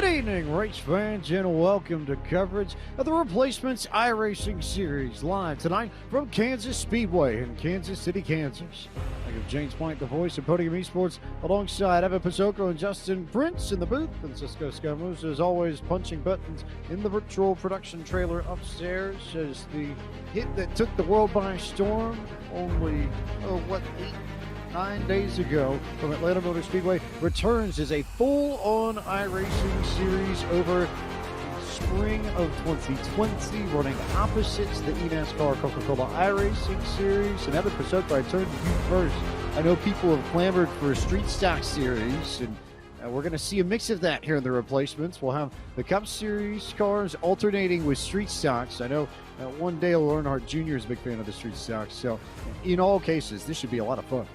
Good evening, race fans, and welcome to coverage of the Replacements iRacing Series, live tonight from Kansas Speedway in Kansas City, Kansas. I give James Point, the voice of Podium eSports, alongside Evan Pasoko and Justin Prince in the booth, and Cisco Scamos, as always, punching buttons in the virtual production trailer upstairs as the hit that took the world by storm only, 9 days ago from Atlanta Motor Speedway returns as a full-on iRacing series over spring of 2020, running opposites the eNASCAR Coca-Cola iRacing series. And Evan Pasoko, I turn to you first. I know people have clamored for a street stock series, and we're going to see a mix of that here in the replacements. We'll have the Cup Series cars alternating with street stocks. I know one Dale Earnhardt Jr. is a big fan of the street stocks. So in all cases, this should be a lot of fun.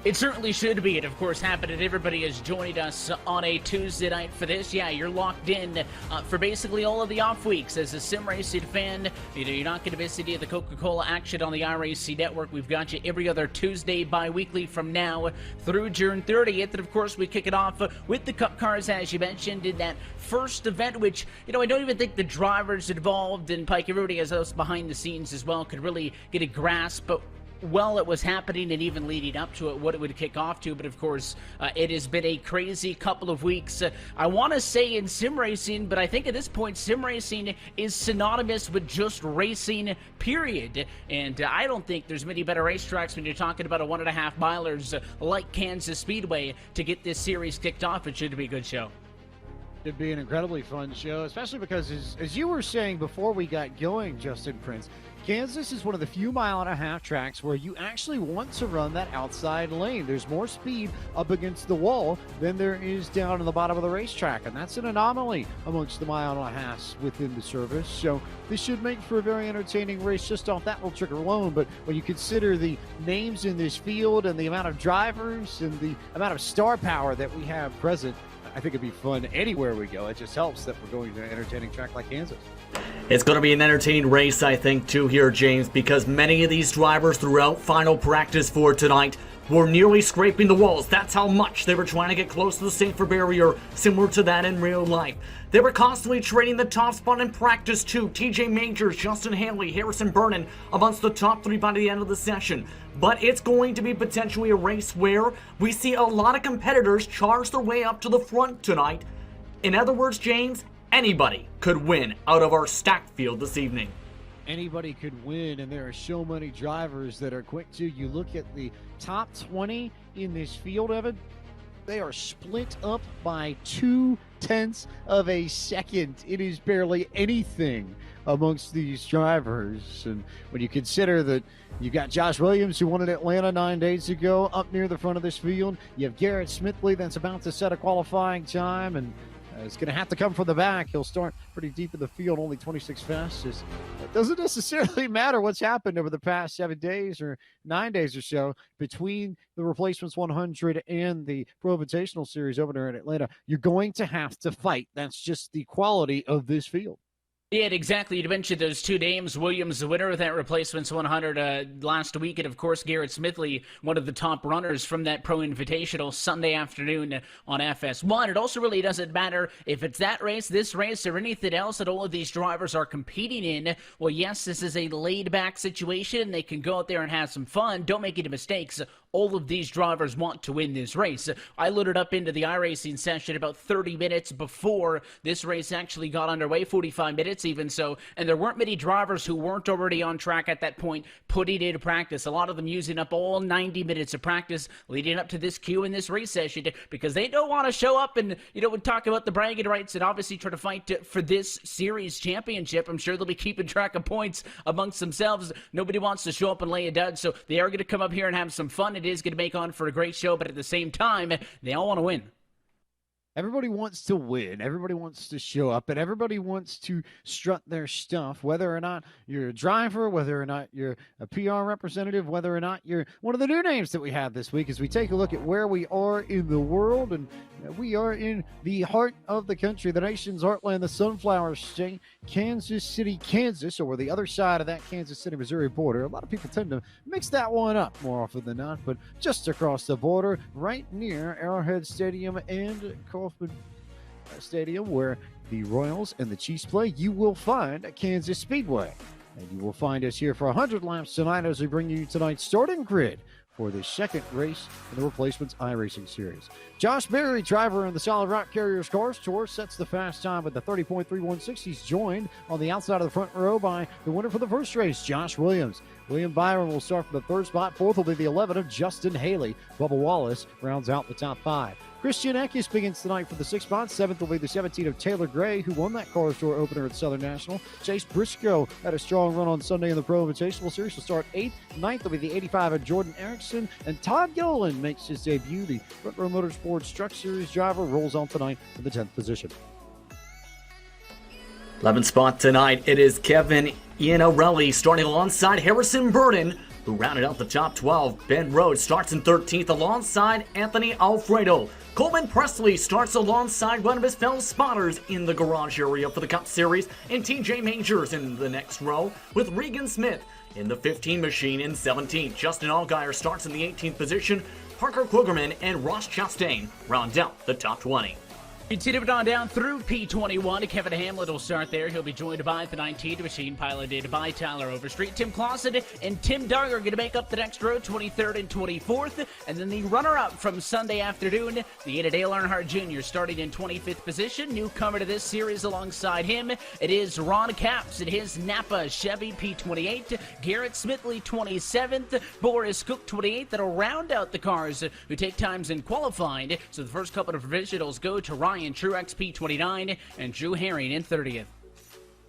It certainly should be. It, of course, happened, and everybody has joined us on a Tuesday night for this. Yeah, you're locked in for basically all of the off weeks. As a sim racing fan, you're not going to miss any of the Coca-Cola action on the iRacing network. We've got you every other Tuesday bi-weekly from now through June 30th. And, of course, we kick it off with the Cup cars, as you mentioned, in that first event, which, I don't even think the drivers involved in Pike, everybody as us behind the scenes as well, could really get a grasp while it was happening and even leading up to it, what it would kick off to. But of course, it has been a crazy couple of weeks. I want to say in sim racing, but I think at this point, sim racing is synonymous with just racing, period. And I don't think there's many better racetracks when you're talking about a 1.5 milers like Kansas Speedway to get this series kicked off. It should be a good show. It'd be an incredibly fun show, especially because, as you were saying before we got going, Justin Prince, Kansas is one of the few 1.5-mile tracks where you actually want to run that outside lane. There's more speed up against the wall than there is down in the bottom of the racetrack, and that's an anomaly amongst the 1.5 within the service. So this should make for a very entertaining race just off that little trick alone. But when you consider the names in this field and the amount of drivers and the amount of star power that we have present, I think it'd be fun anywhere we go. It just helps that we're going to an entertaining track like Kansas. It's going to be an entertaining race, I think, too, here, James, because many of these drivers throughout final practice for tonight were nearly scraping the walls. That's how much they were trying to get close to the safer barrier, similar to that in real life. They were constantly trading the top spot in practice, too. TJ Majors, Justin Hanley, Harrison Vernon amongst the top 3 by the end of the session. But it's going to be potentially a race where we see a lot of competitors charge their way up to the front tonight. In other words, James, anybody could win out of our stacked field this evening. Anybody could win, and there are so many drivers that are quick to. You look at the top 20 in this field, Evan, they are split up by 0.2 of a second. It is barely anything amongst these drivers. And when you consider that you've got Josh Williams, who won at Atlanta 9 days ago, up near the front of this field. You have Garrett Smithley that's about to set a qualifying time, and it's going to have to come from the back. He'll start pretty deep in the field, only 26 fastest. It doesn't necessarily matter what's happened over the past 7 days or 9 days or so between the Replacements 100 and the Pro Invitational Series over there in Atlanta. You're going to have to fight. That's just the quality of this field. Yeah, exactly. You mentioned those two names. Williams, the winner of that Replacements 100 last week, and of course Garrett Smithley, one of the top runners from that Pro Invitational Sunday afternoon on FS1. It also really doesn't matter if it's that race, this race, or anything else that all of these drivers are competing in. Well, yes, this is a laid-back situation. They can go out there and have some fun. Don't make any mistakes. All of these drivers want to win this race. I loaded up into the iRacing session about 30 minutes before this race actually got underway, 45 minutes even so, and there weren't many drivers who weren't already on track at that point putting into practice. A lot of them using up all 90 minutes of practice leading up to this queue in this race session because they don't want to show up and, talk about the bragging rights and obviously try to fight for this series championship. I'm sure they'll be keeping track of points amongst themselves. Nobody wants to show up and lay a dud, so they are going to come up here and have some fun. It is going to make on for a great show, but at the same time, they all want to win. Everybody wants to win. Everybody wants to show up, and everybody wants to strut their stuff, whether or not you're a driver, whether or not you're a PR representative, whether or not you're one of the new names that we have this week as we take a look at where we are in the world. And we are in the heart of the country, the nation's heartland, the Sunflower State, Kansas City, Kansas, or the other side of that Kansas City, Missouri border. A lot of people tend to mix that one up more often than not, but just across the border, right near Arrowhead Stadium and Kaufman Stadium where the Royals and the Chiefs play, you will find Kansas Speedway. And you will find us here for 100 laps tonight as we bring you tonight's starting grid for the second race in the Replacements iRacing Series. Josh Berry, driver in the Solid Rock Carriers Cars Tour, sets the fast time with the 30.316. He's joined on the outside of the front row by the winner for the first race, Josh Williams. William Byron will start from the third spot. Fourth will be the 11 of Justin Haley. Bubba Wallace rounds out the top five. Christian Eckes begins tonight for the sixth spot. Seventh will be the 17 of Taylor Gray, who won that Cars Tour opener at Southern National. Chase Briscoe had a strong run on Sunday in the Pro Invitational Series. Will start eighth. Ninth will be the 85 of Jordan Erickson. And Todd Yolen makes his debut. The Front Row Motorsports Truck Series driver rolls on tonight in the 10th position. 11th spot tonight, it is Kevin Iannarelli starting alongside Harrison Burden, who rounded out the top 12. Ben Rhodes starts in 13th alongside Anthony Alfredo. Coleman Presley starts alongside one of his fellow spotters in the garage area for the Cup Series, and TJ Majors in the next row with Regan Smith in the 15 machine in 17th. Justin Allgaier starts in the 18th position. Parker Klugerman and Ross Chastain round out the top 20. Continuing on down through P21, Kevin Hamlet will start there. He'll be joined by the 19 machine piloted by Tyler Overstreet. Tim Clausen and Tim Duggar are going to make up the next row, 23rd and 24th. And then the runner-up from Sunday afternoon, the 8 of Dale Earnhardt Jr. starting in 25th position. Newcomer to this series alongside him, it is Ron Capps in his Napa Chevy P28. Garrett Smithley, 27th. Boris Cook, 28th. That'll round out the cars who take times in qualifying. So the first couple of provisionals go to Ryan Truex, P29, and Drew Herring in 30th.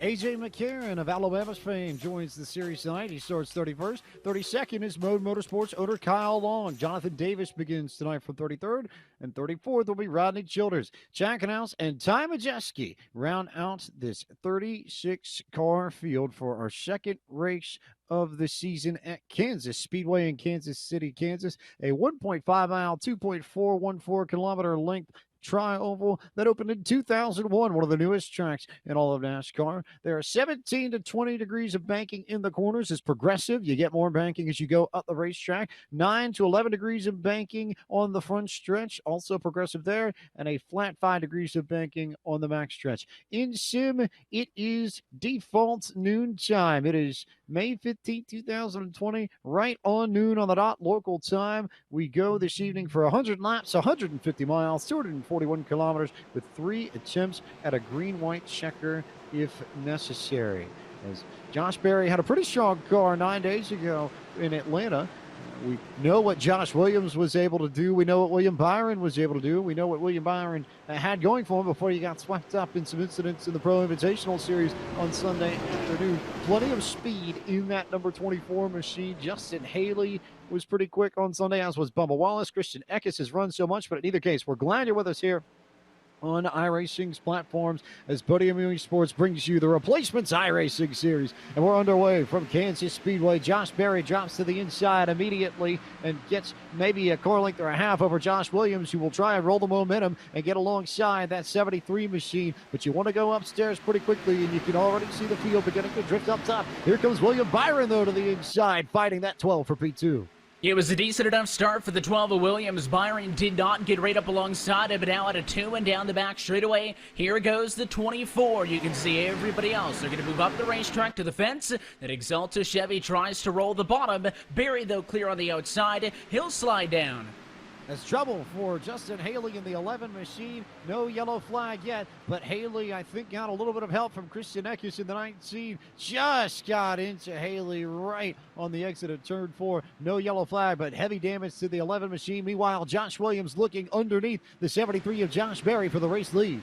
A.J. McCarron of Alabama's fame joins the series tonight. He starts 31st. 32nd is Mode Motorsports owner Kyle Long. Jonathan Davis begins tonight from 33rd. And 34th will be Rodney Childers. Chackenhouse and Ty Majeski round out this 36-car field for our second race of the season at Kansas Speedway in Kansas City, Kansas. A 1.5-mile, 2.414-kilometer length tri-oval that opened in 2001, one of the newest tracks in all of NASCAR. There are 17 to 20 degrees of banking in the corners. It's progressive. You get more banking as you go up the racetrack. 9 to 11 degrees of banking on the front stretch, also progressive there, and a flat 5 degrees of banking on the back stretch. In sim, it is default noon time. It is May 15, 2020, right on noon on the dot, local time. We go this evening for 100 laps, 150 miles, 241 kilometers with 3 attempts at a green-white checker if necessary. As Josh Berry had a pretty strong car 9 days ago in Atlanta. We know what Josh Williams was able to do. We know what William Byron was able to do. We know what William Byron had going for him before he got swept up in some incidents in the Pro Invitational Series on Sunday afternoon. Plenty of speed in that number 24 machine. Justin Haley was pretty quick on Sunday, as was Bubba Wallace. Christian Eckes has run so much, but in either case, we're glad you're with us here on iRacing's platforms as Podium eSports brings you the Replacements iRacing Series. And we're underway from Kansas Speedway. Josh Berry drops to the inside immediately and gets maybe a car length or a half over Josh Williams, who will try and roll the momentum and get alongside that 73 machine. But you want to go upstairs pretty quickly, and you can already see the field beginning to drift up top. Here comes William Byron, though, to the inside, fighting that 12 for P2. It was a decent enough start for the 12 of Williams. Byron did not get right up alongside him, but now at a 2 and down the back straightaway. Here goes the 24. You can see everybody else. They're going to move up the racetrack to the fence. That Exalta Chevy tries to roll the bottom. Barry, though, clear on the outside. He'll slide down. That's trouble for Justin Haley in the 11 machine. No yellow flag yet, but Haley, I think, got a little bit of help from Christian Eckes in the 19. Just got into Haley right on the exit of turn 4. No yellow flag, but heavy damage to the 11 machine. Meanwhile, Josh Williams looking underneath the 73 of Josh Berry for the race lead.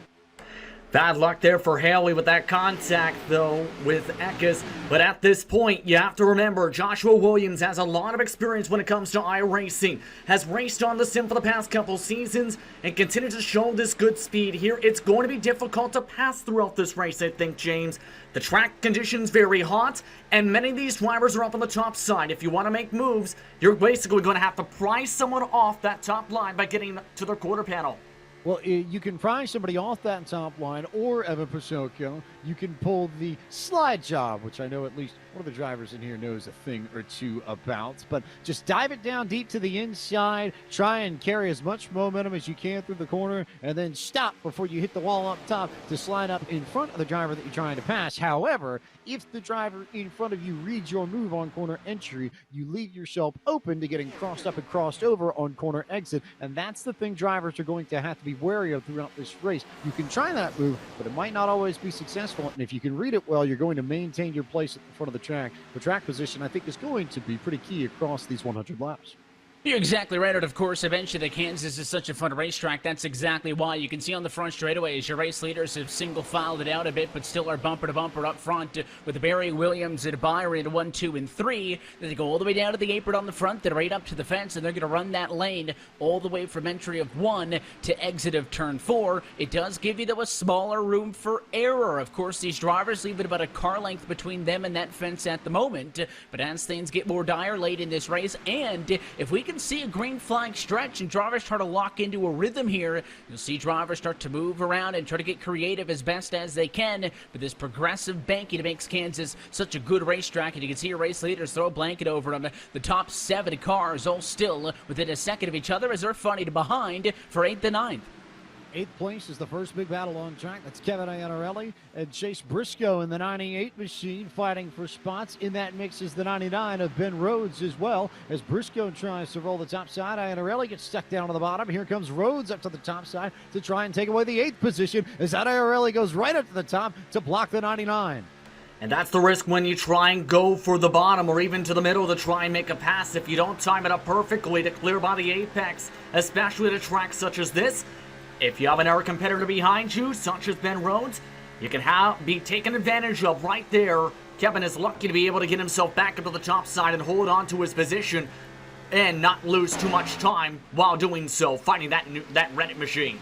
Bad luck there for Haley with that contact, though, with Eckes. But at this point, you have to remember, Joshua Williams has a lot of experience when it comes to iRacing. Has raced on the sim for the past couple seasons and continues to show this good speed here. It's going to be difficult to pass throughout this race, I think, James. The track conditions very hot, and many of these drivers are up on the top side. If you want to make moves, you're basically going to have to pry someone off that top line by getting to their quarter panel. Well, you can pry somebody off that top line, or Evan Pasoko, you can pull the slide job, which I know at least one of the drivers in here knows a thing or two about. But just dive it down deep to the inside, try and carry as much momentum as you can through the corner, and then stop before you hit the wall up top to slide up in front of the driver that you're trying to pass. However, if the driver in front of you reads your move on corner entry, you leave yourself open to getting crossed up and crossed over on corner exit, and that's the thing drivers are going to have to be wary of throughout this race. You can try that move, but it might not always be successful, and if you can read it well, you're going to maintain your place at the front of the track. The track position, I think, is going to be pretty key across these 100 laps. You're exactly right, and of course, eventually Kansas is such a fun racetrack. That's exactly why. You can see on the front straightaway as your race leaders have single-filed it out a bit, but still are bumper-to-bumper up front with Barry, Williams, and Byron 1, 2, and 3. They go all the way down to the apron on the front. They're right up to the fence, and they're going to run that lane all the way from entry of 1 to exit of turn 4. It does give you, though, a smaller room for error. Of course, these drivers leave it about a car length between them and that fence at the moment, but as things get more dire late in this race, and if we can see a green flag stretch and drivers try to lock into a rhythm here, you'll see drivers start to move around and try to get creative as best as they can. But this progressive banking makes Kansas such a good racetrack, and you can see your race leaders throw a blanket over them. The top 7 cars all still within a second of each other as they're funny to behind for 8th and 9th. 8th place is the first big battle on track. That's Kevin Iannarelli and Chase Briscoe in the 98 machine fighting for spots. In that mix is the 99 of Ben Rhodes as well. As Briscoe tries to roll the top side, Iannarelli gets stuck down on the bottom. Here comes Rhodes up to the top side to try and take away the 8th position as Iannarelli goes right up to the top to block the 99. And that's the risk when you try and go for the bottom or even to the middle to try and make a pass. If you don't time it up perfectly to clear by the apex, especially at a track such as this, if you have an air competitor behind you, such as Ben Rhodes, you can be taken advantage of right there. Kevin is lucky to be able to get himself back up to the top side and hold on to his position and not lose too much time while doing so, fighting that Reddit machine.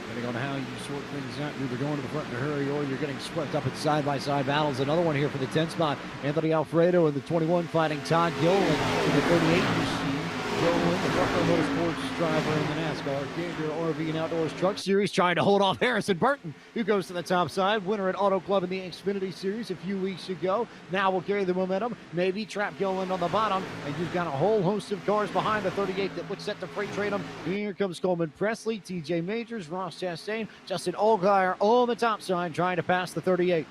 Depending on how you sort things out, you're either going to the front in a hurry or you're getting swept up in side-by-side battles. Another one here for the 10 spot. Anthony Alfredo in the 21 fighting Todd Gillen in the 38 machine. Gillen, the Rucker Motorsports driver in the NASCAR Gabriel RV and Outdoors Truck Series, trying to hold off Harrison Burton, who goes to the top side. Winner at Auto Club in the Xfinity Series a few weeks ago. Now will carry the momentum. Maybe trap Gillen on the bottom, and you've got a whole host of cars behind the 38 that looks set to freight train them. Here comes Coleman Presley, TJ Majors, Ross Chastain, Justin Allgaier on the top side, trying to pass the 38.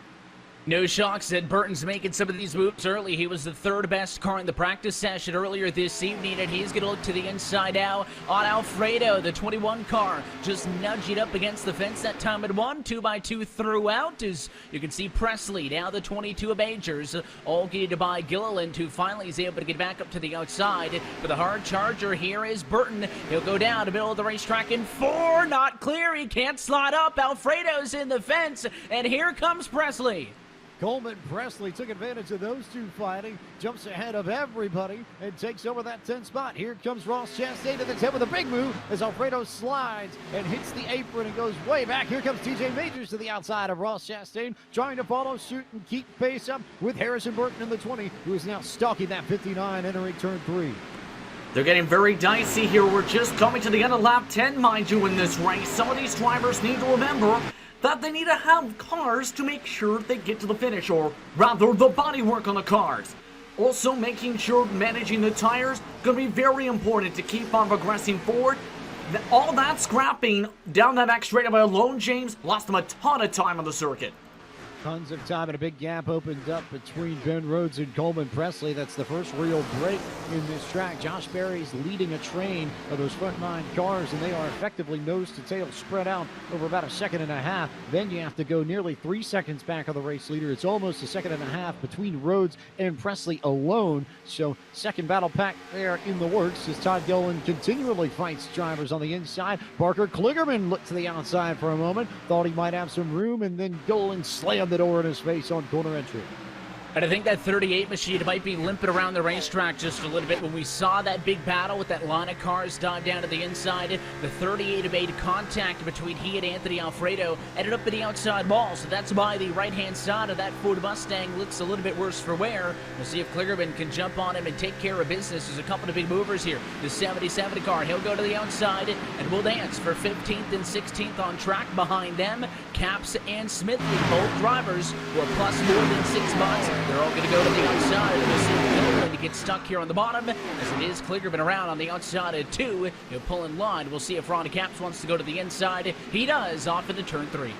No shock, said Burton's making some of these moves early. He was the 3rd best car in the practice session earlier this evening, and he's going to look to the inside now on Alfredo, the 21 car, just nudging up against the fence that time at 1, 2x2 throughout, as you can see Presley, now the 22 of Majors, all gated by Gilliland, who finally is able to get back up to the outside. For the hard charger, here is Burton. He'll go down the middle of the racetrack in 4, not clear. He can't slide up. Alfredo's in the fence, and here comes Presley. Coleman Presley took advantage of those two fighting, jumps ahead of everybody, and takes over that 10 spot. Here comes Ross Chastain to the 10 with a big move as Alfredo slides and hits the apron and goes way back. Here comes TJ Majors to the outside of Ross Chastain, trying to follow suit and keep pace up with Harrison Burton in the 20, who is now stalking that 59 entering turn 3. They're getting very dicey here. We're just coming to the end of lap 10, mind you, in this race. Some of these drivers need to remember that they need to have cars to make sure they get to the finish, or rather the bodywork on the cars. Also, making sure managing the tires going to be very important to keep on progressing forward. All that scrapping down that back straightaway alone, James, lost them a ton of time on the circuit. Tons of time, and a big gap opened up between Ben Rhodes and Coleman Presley. That's the first real break in this track. Josh Berry's leading a train of those front 9 cars, and they are effectively nose to tail spread out over about a second and a half. Then you have to go nearly 3 seconds back on the race leader. It's almost a second and a half between Rhodes and Presley alone. So second battle pack there in the works as Todd Gillen continually fights drivers on the inside. Parker Kligerman looked to the outside for a moment, thought he might have some room, and then Gillen slammed the door in his face on corner entry. And I think that 38 machine might be limping around the racetrack just a little bit. When we saw that big battle with that line of cars dive down to the inside, the 38 made contact between he and Anthony Alfredo, ended up in the outside wall. So that's why the right-hand side of that Ford Mustang looks a little bit worse for wear. We'll see if Kligerman can jump on him and take care of business. There's a couple of big movers here. The 77 car, he'll go to the outside and will dance for 15th and 16th on track. Behind them, Caps and Smithley, both drivers who are plus more than 6 spots. They're all going to go to the outside. We'll see if Kligerman gets stuck here on the bottom, as it is Kligerman around on the outside at 2. He'll pull in line. We'll see if Ronnie Caps wants to go to the inside. He does, off into turn 3.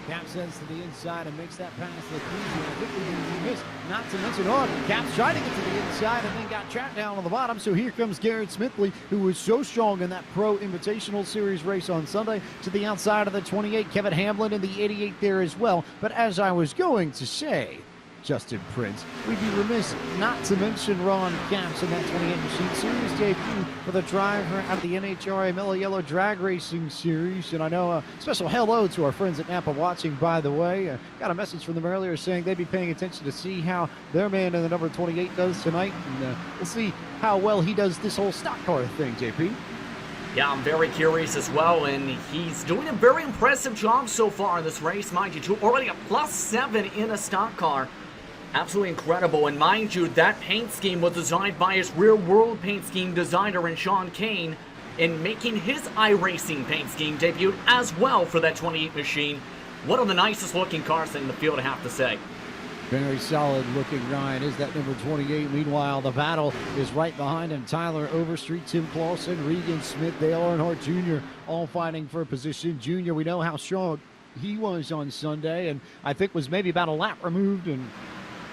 Cap sends to the inside and makes that pass look easy. I think we missed, not to mention, Cap's trying to get to the inside and then got trapped down on the bottom. So here comes Garrett Smithley, who was so strong in that Pro Invitational Series race on Sunday, to the outside of the 28. Kevin Hamlin in the 88 there as well. But as I was going to say, Justin Prince, we'd be remiss not to mention Ron Caps in that 28 Machine Series debut for the driver out of the NHRA Mellow Yellow Drag Racing Series. And I know a special hello to our friends at Napa watching, by the way. Got a message from them earlier saying they'd be paying attention to see how their man in the number 28 does tonight. And we'll see how well he does this whole stock car thing, JP. Yeah, I'm very curious as well, and he's doing a very impressive job so far in this race, mind you, too. Already a +7 in a stock car. Absolutely incredible, and mind you, that paint scheme was designed by his Real World paint scheme designer in Sean Kane, in making his iRacing paint scheme debut as well for that 28 machine. One of the nicest looking cars in the field, I have to say. Very solid looking, Ryan, is that number 28. Meanwhile, the battle is right behind him. Tyler Overstreet, Tim Clausen, Regan Smith, Dale Earnhardt Jr. all fighting for position. Jr., we know how strong he was on Sunday, and I think was maybe about a lap removed, and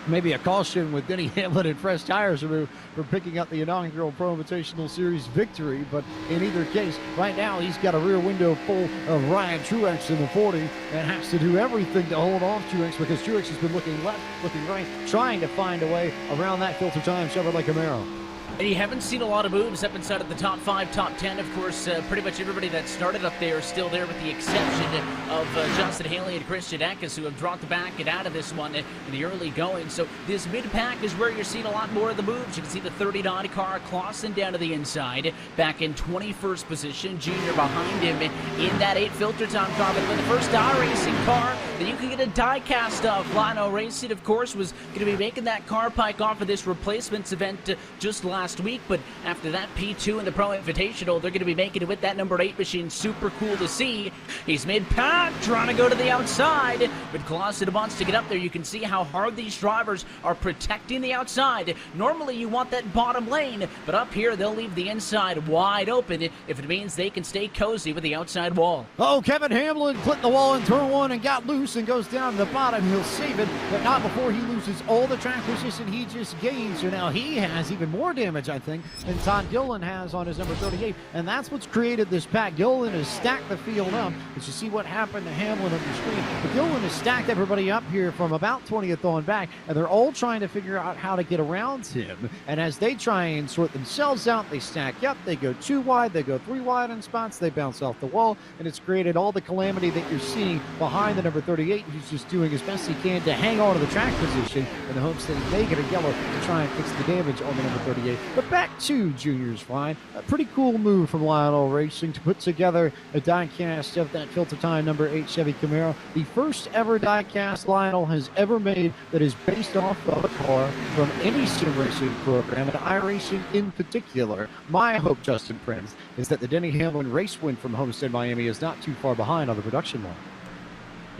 maybe a caution with Denny Hamlin and fresh tires removed for picking up the inaugural Pro Invitational Series victory. But in either case, right now he's got a rear window full of Ryan Truex in the 40 and has to do everything to hold off Truex, because Truex has been looking left, looking right, trying to find a way around that filter time Chevrolet Camaro. And you haven't seen a lot of moves up inside of the top 5, top 10. Of course, pretty much everybody that started up there is still there, with the exception of Justin Haley and Christian Eckes, who have dropped the back and out of this one in the early going. So this mid-pack is where you're seeing a lot more of the moves. You can see the 39 car, Clausen down to the inside, back in 21st position. Junior behind him in that 8 filter time car. But the first iRacing car that you can get a die-cast of. Lionel Racing, of course, was going to be making that car pike off of this replacements event just last week, but after that P2 in the Pro Invitational, they're going to be making it with that number 8 machine. Super cool to see. He's mid-pack, trying to go to the outside, but Clausen wants to get up there. You can see how hard these drivers are protecting the outside. Normally you want that bottom lane, but up here they'll leave the inside wide open if it means they can stay cozy with the outside wall. Oh, Kevin Hamlin clipped the wall in turn 1 and got loose and goes down to the bottom. He'll save it, but not before he loses all the track position he just gained. So now he has even more damage, I think, than Todd Gilliland has on his number 38, and that's what's created this pack. Gilliland has stacked the field up, but you see what happened to Hamlin on the screen. But Gilliland has stacked everybody up here from about 20th on back, and they're all trying to figure out how to get around him. And as they try and sort themselves out, they stack up, they go 2 wide, they go 3 wide in spots, they bounce off the wall, and it's created all the calamity that you're seeing behind the number 38, who's just doing as best he can to hang on to the track position in the hopes that he may get a yellow to try and fix the damage on the number 38. But back to Junior's flying. A pretty cool move from Lionel Racing to put together a die-cast of that filter time number 8 Chevy Camaro. The first ever die-cast Lionel has ever made that is based off of a car from any sim racing program, and iRacing in particular. My hope, Justin Prince, is that the Denny Hamlin race win from Homestead Miami is not too far behind on the production line.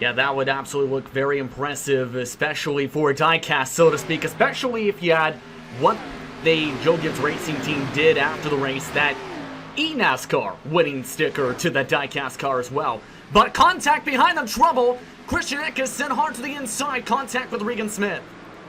Yeah, that would absolutely look very impressive, especially for a die-cast, so to speak, especially if you had what Joe Gibbs Racing Team did after the race, that eNASCAR winning sticker to that die-cast car as well. But contact behind the trouble. Christian Eckes sent hard to the inside. Contact with Regan Smith.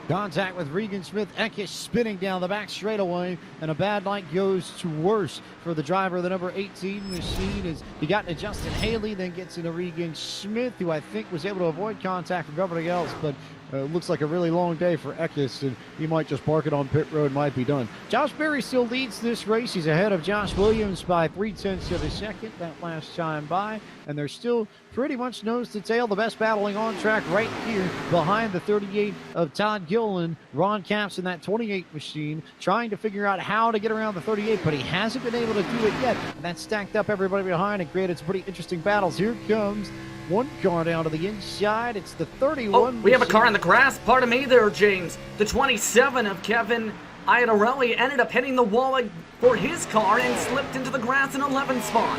Contact with Regan Smith. Eckes spinning down the back straightaway, and a bad night goes to worse for the driver of the number 18 machine. As he got into Justin Haley, then gets into Regan Smith, who I think was able to avoid contact from everybody else, but looks like a really long day for Eckes, and he might just park it on pit road, might be done. Josh Berry still leads this race. He's ahead of Josh Williams by 0.3 of a second that last time by, and they're still pretty much nose to tail. The best battling on track right here behind the 38 of Todd Gilliland. Ron Capps in that 28 machine trying to figure out how to get around the 38, but he hasn't been able to do it yet. And that stacked up everybody behind and created some pretty interesting battles. Here comes one car down to the inside. It's the 31. Oh, we have a car in the grass. Pardon me there, James. The 27 of Kevin Iannarelli ended up hitting the wall for his car and slipped into the grass in 11th spot.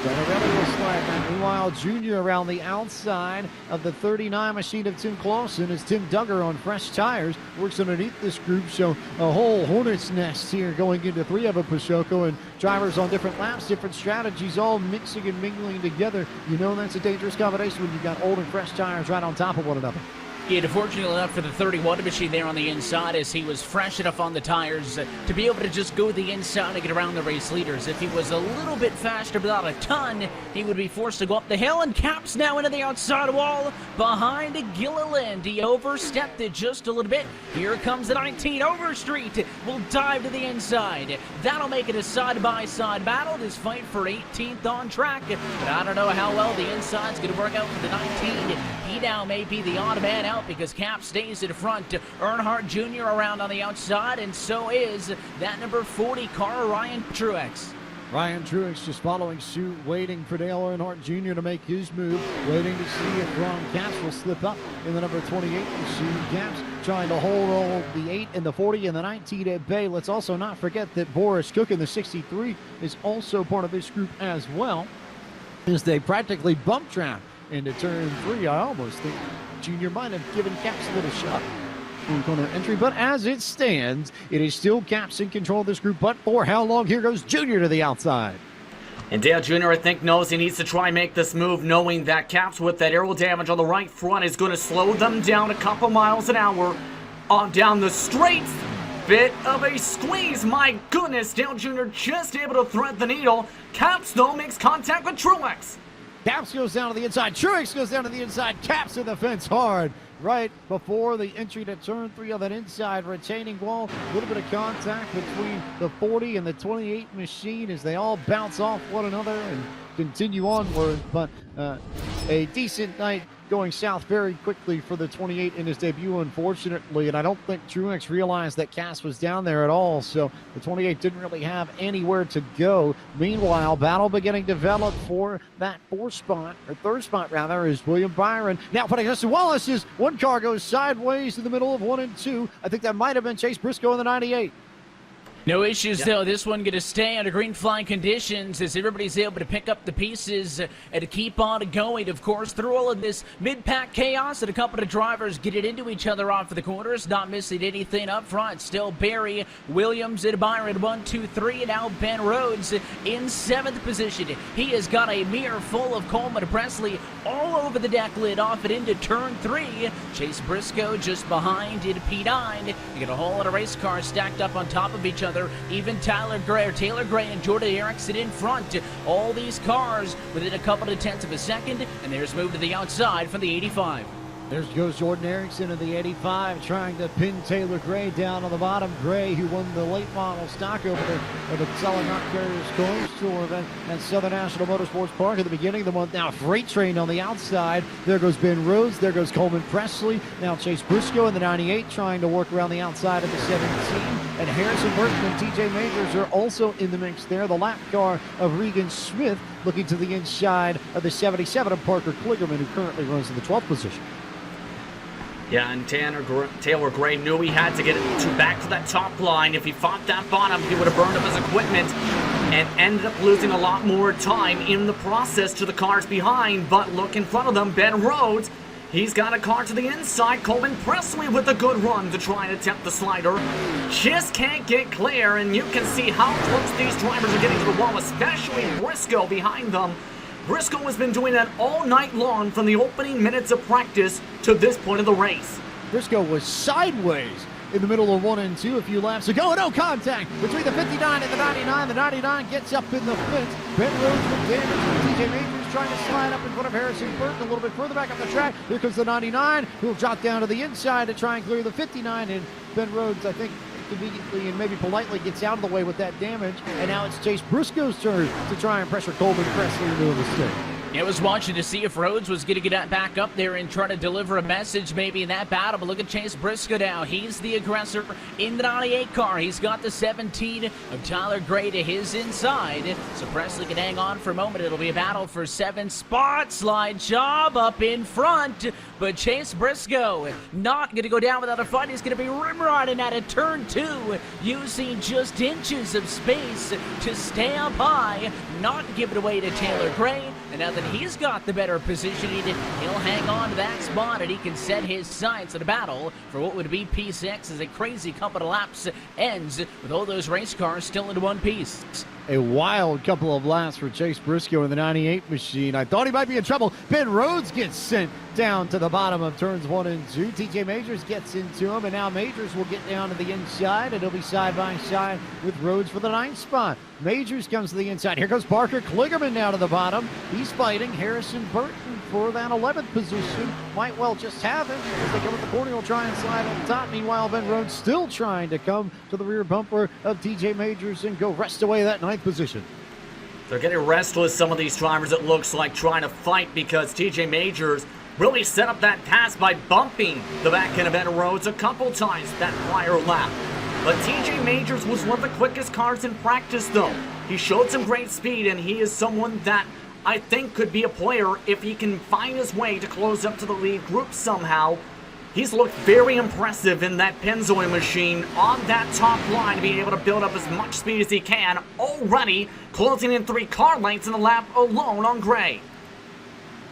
Iannarelli will slide back. Meanwhile, Junior around the outside of the 39 machine of Tim Clausen as Tim Duggar on fresh tires works underneath this group. So a whole hornet's nest here going into 3 of a Pashoko, and drivers on different laps, different strategies, all mixing and mingling together. You know that's a dangerous combination when you've got old and fresh tires right on top of one another. Yeah, fortunately enough for the 31 machine there on the inside, as he was fresh enough on the tires to be able to just go the inside and get around the race leaders. If he was a little bit faster without a ton, he would be forced to go up the hill, and Capps now into the outside wall behind Gilliland. He overstepped it just a little bit. Here comes the 19 Overstreet. Will dive to the inside. That'll make it a side-by-side battle. This fight for 18th on track. But I don't know how well the inside's going to work out for the 19. He now may be the odd man out because Cap stays in front. Earnhardt Jr. around on the outside, and so is that number 40 car, Ryan Truex. Ryan Truex just following suit, waiting for Dale Earnhardt Jr. to make his move, waiting to see if Ron Capps will slip up in the number 28 machine. Capps trying to hold all the 8 and the 40 and the 19 at bay. Let's also not forget that Boris Cook in the 63 is also part of this group as well, as they practically bump trap into turn 3. I almost think Junior might have given Capps a little shot in corner entry, but as it stands, it is still Capps in control of this group, but for how long? Here goes Junior to the outside. And Dale Jr., I think, knows he needs to try and make this move, knowing that Capps, with that aero damage on the right front, is going to slow them down a couple miles an hour on down the straights. Bit of a squeeze. My goodness, Dale Jr. just able to thread the needle. Capps, though, makes contact with Truex. Capps goes down to the inside. Truex goes down to the inside. Capps in the fence hard right before the entry to turn 3 of that inside retaining wall. A little bit of contact between the 40 and the 28 machine as they all bounce off one another and continue onward. But a decent night going south very quickly for the 28 in his debut, unfortunately, and I don't think Truex realized that Cass was down there at all, so the 28 didn't really have anywhere to go. Meanwhile, battle beginning to develop for that 4th spot, or 3rd spot rather, is William Byron. Now putting Justin Wallace's one car goes sideways in the middle of 1 and 2. I think that might have been Chase Briscoe in the 98. No issues, though. This one going to stay under green flag conditions as everybody's able to pick up the pieces and to keep on going. Of course, through all of this mid-pack chaos, and a couple of drivers get it into each other off of the corners, not missing anything up front. Still Barry, Williams, and Byron 1, 2, 3, and now Ben Rhodes in 7th position. He has got a mirror full of Coleman Presley all over the deck lid off and into turn 3. Chase Briscoe just behind in P9. You get a whole lot of race cars stacked up on top of each other. Even Taylor Gray and Jordan Erickson in front. All these cars within a couple of tenths of a second, and there's moved to the outside from the 85. There goes Jordan Erickson in the 85, trying to pin Taylor Gray down on the bottom. Gray, who won the late model stock over there at the Solid Knock Carriers Tour event at Southern National Motorsports Park at the beginning of the month. Now Freight Train on the outside. There goes Ben Rhodes. There goes Coleman Presley. Now Chase Briscoe in the 98 trying to work around the outside of the 17. And Harrison Burton and TJ Majors are also in the mix there. The lap car of Regan Smith looking to the inside of the 77 of Parker Kligerman, who currently runs in the 12th position. Yeah, and Taylor Gray knew he had to get it back to that top line. If he fought that bottom, he would have burned up his equipment and ended up losing a lot more time in the process to the cars behind. But look in front of them, Ben Rhodes. He's got a car to the inside. Coleman Presley with a good run to try and attempt the slider. Just can't get clear, and you can see how close these drivers are getting to the wall, especially Briscoe behind them. Briscoe has been doing that all night long from the opening minutes of practice to this point of the race. Briscoe was sideways in the middle of 1 and 2. A few laps to go. No contact between the 59 and the 99. The 99 gets up in the fence. Ben Rhodes with damage. TJ Majors trying to slide up in front of Harrison Burton a little bit further back up the track. Here comes the 99, who will drop down to the inside to try and clear the 59. And Ben Rhodes, I think, conveniently and maybe politely gets out of the way with that damage. And now it's Chase Briscoe's turn to try and pressure Coleman Presley into a mistake. It was watching to see if Rhodes was going to get back up there and try to deliver a message maybe in that battle. But look at Chase Briscoe now. He's the aggressor in the 98 car. He's got the 17 of Tyler Gray to his inside. So Presley can hang on for a moment. It'll be a battle for 7 spots. Slide job up in front. But Chase Briscoe not going to go down without a fight. He's going to be rimrodding at a turn 2, using just inches of space to stay up high, not give it away to Taylor Gray. And now that he's got the better positioning, he'll hang on to that spot, and he can set his sights at a battle for what would be P6 as a crazy couple of laps ends with all those race cars still in one piece. A wild couple of laps for Chase Briscoe in the 98 machine. I thought he might be in trouble. Ben Rhodes gets sent down to the bottom of turns 1 and 2. TJ Majors gets into him, and now Majors will get down to the inside, and he'll be side by side with Rhodes for the 9th spot. Majors comes to the inside. Here goes Parker Kligerman down to the bottom. He's fighting Harrison Burton for that 11th position. Might well just have it as they come at the corner. He'll try and slide on top. Meanwhile, Ben Rhodes still trying to come to the rear bumper of TJ Majors and go wrest away that 9th position. They're getting restless, some of these drivers, it looks like, trying to fight because TJ Majors really set up that pass by bumping the back end of Ben Rhodes a couple times that prior lap. But TJ Majors was one of the quickest cars in practice, though. He showed some great speed, and he is someone that I think could be a player if he can find his way to close up to the lead group somehow. He's looked very impressive in that Pennzoil machine on that top line, being able to build up as much speed as he can, already closing in 3 car lengths in the lap alone on Gray.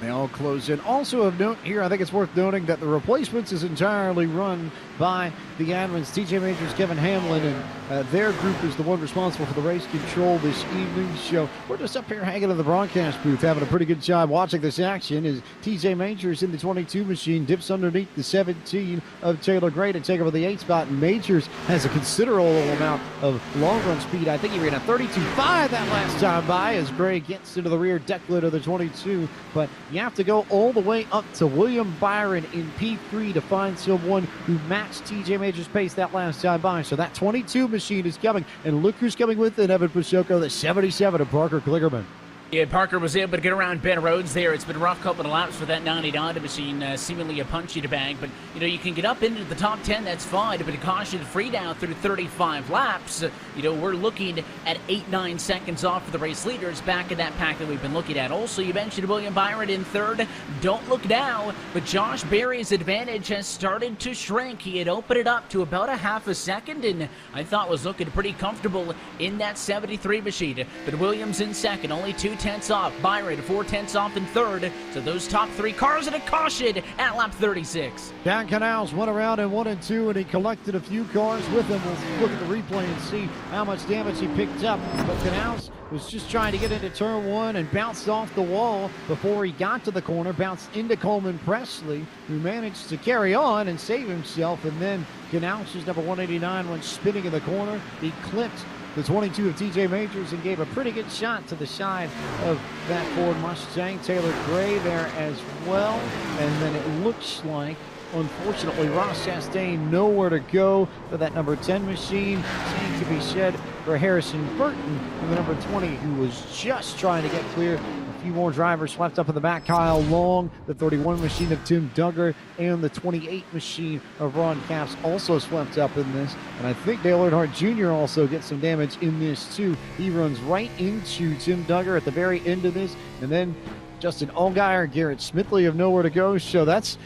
They all close in. Also of note here, I think it's worth noting that the replacements is entirely run by the admins, TJ Majors, Kevin Hamlin, and their group is the one responsible for the race control this evening's show. We're just up here hanging in the broadcast booth, having a pretty good job watching this action as TJ Majors in the 22 machine dips underneath the 17 of Taylor Gray to take over the 8th spot. And Majors has a considerable amount of long run speed. I think he ran a 32.5 that last time by as Gray gets into the rear decklet of the 22. But you have to go all the way up to William Byron in P3 to find someone who matched TJ Majors' pace that last time by. So that 22 machine is coming, and look who's coming with it, Evan Pashoko, the 77 of Parker Kligerman. Yeah, Parker was able to get around Ben Rhodes there. It's been a rough couple of laps for that 99 machine, seemingly a punchy to bag. But, you can get up into the top 10, that's fine. But a caution free down through 35 laps, we're looking at 8-9 seconds off for the race leaders back in that pack that we've been looking at. Also, you mentioned William Byron in 3rd. Don't look now, but Josh Berry's advantage has started to shrink. He had opened it up to about a half a second, and I thought was looking pretty comfortable in that 73 machine. But Williams in 2nd, only 2/10 off. Byron 4/10 off in 3rd. So those top 3 cars at a caution at lap 36. Dan Canals went around in 1 and 2, and he collected a few cars with him. We'll look at the replay and see how much damage he picked up. But Canals was just trying to get into turn 1 and bounced off the wall before he got to the corner, bounced into Coleman Presley, who managed to carry on and save himself. And then Canals, who's number 189, went spinning in the corner. He clipped the 22 of TJ Majors and gave a pretty good shot to the side of that Ford Mustang. Taylor Gray there as well. And then it looks like, unfortunately, Ross Chastain nowhere to go for that number 10 machine. Same to be said for Harrison Burton and the number 20, who was just trying to get clear. A few more drivers swept up in the back. Kyle Long, the 31 machine of Tim Duggar, and the 28 machine of Ron Capps also swept up in this. And I think Dale Earnhardt Jr. also gets some damage in this too. He runs right into Tim Duggar at the very end of this, and then Justin Allgaier, Garrett Smithley have nowhere to go. So that's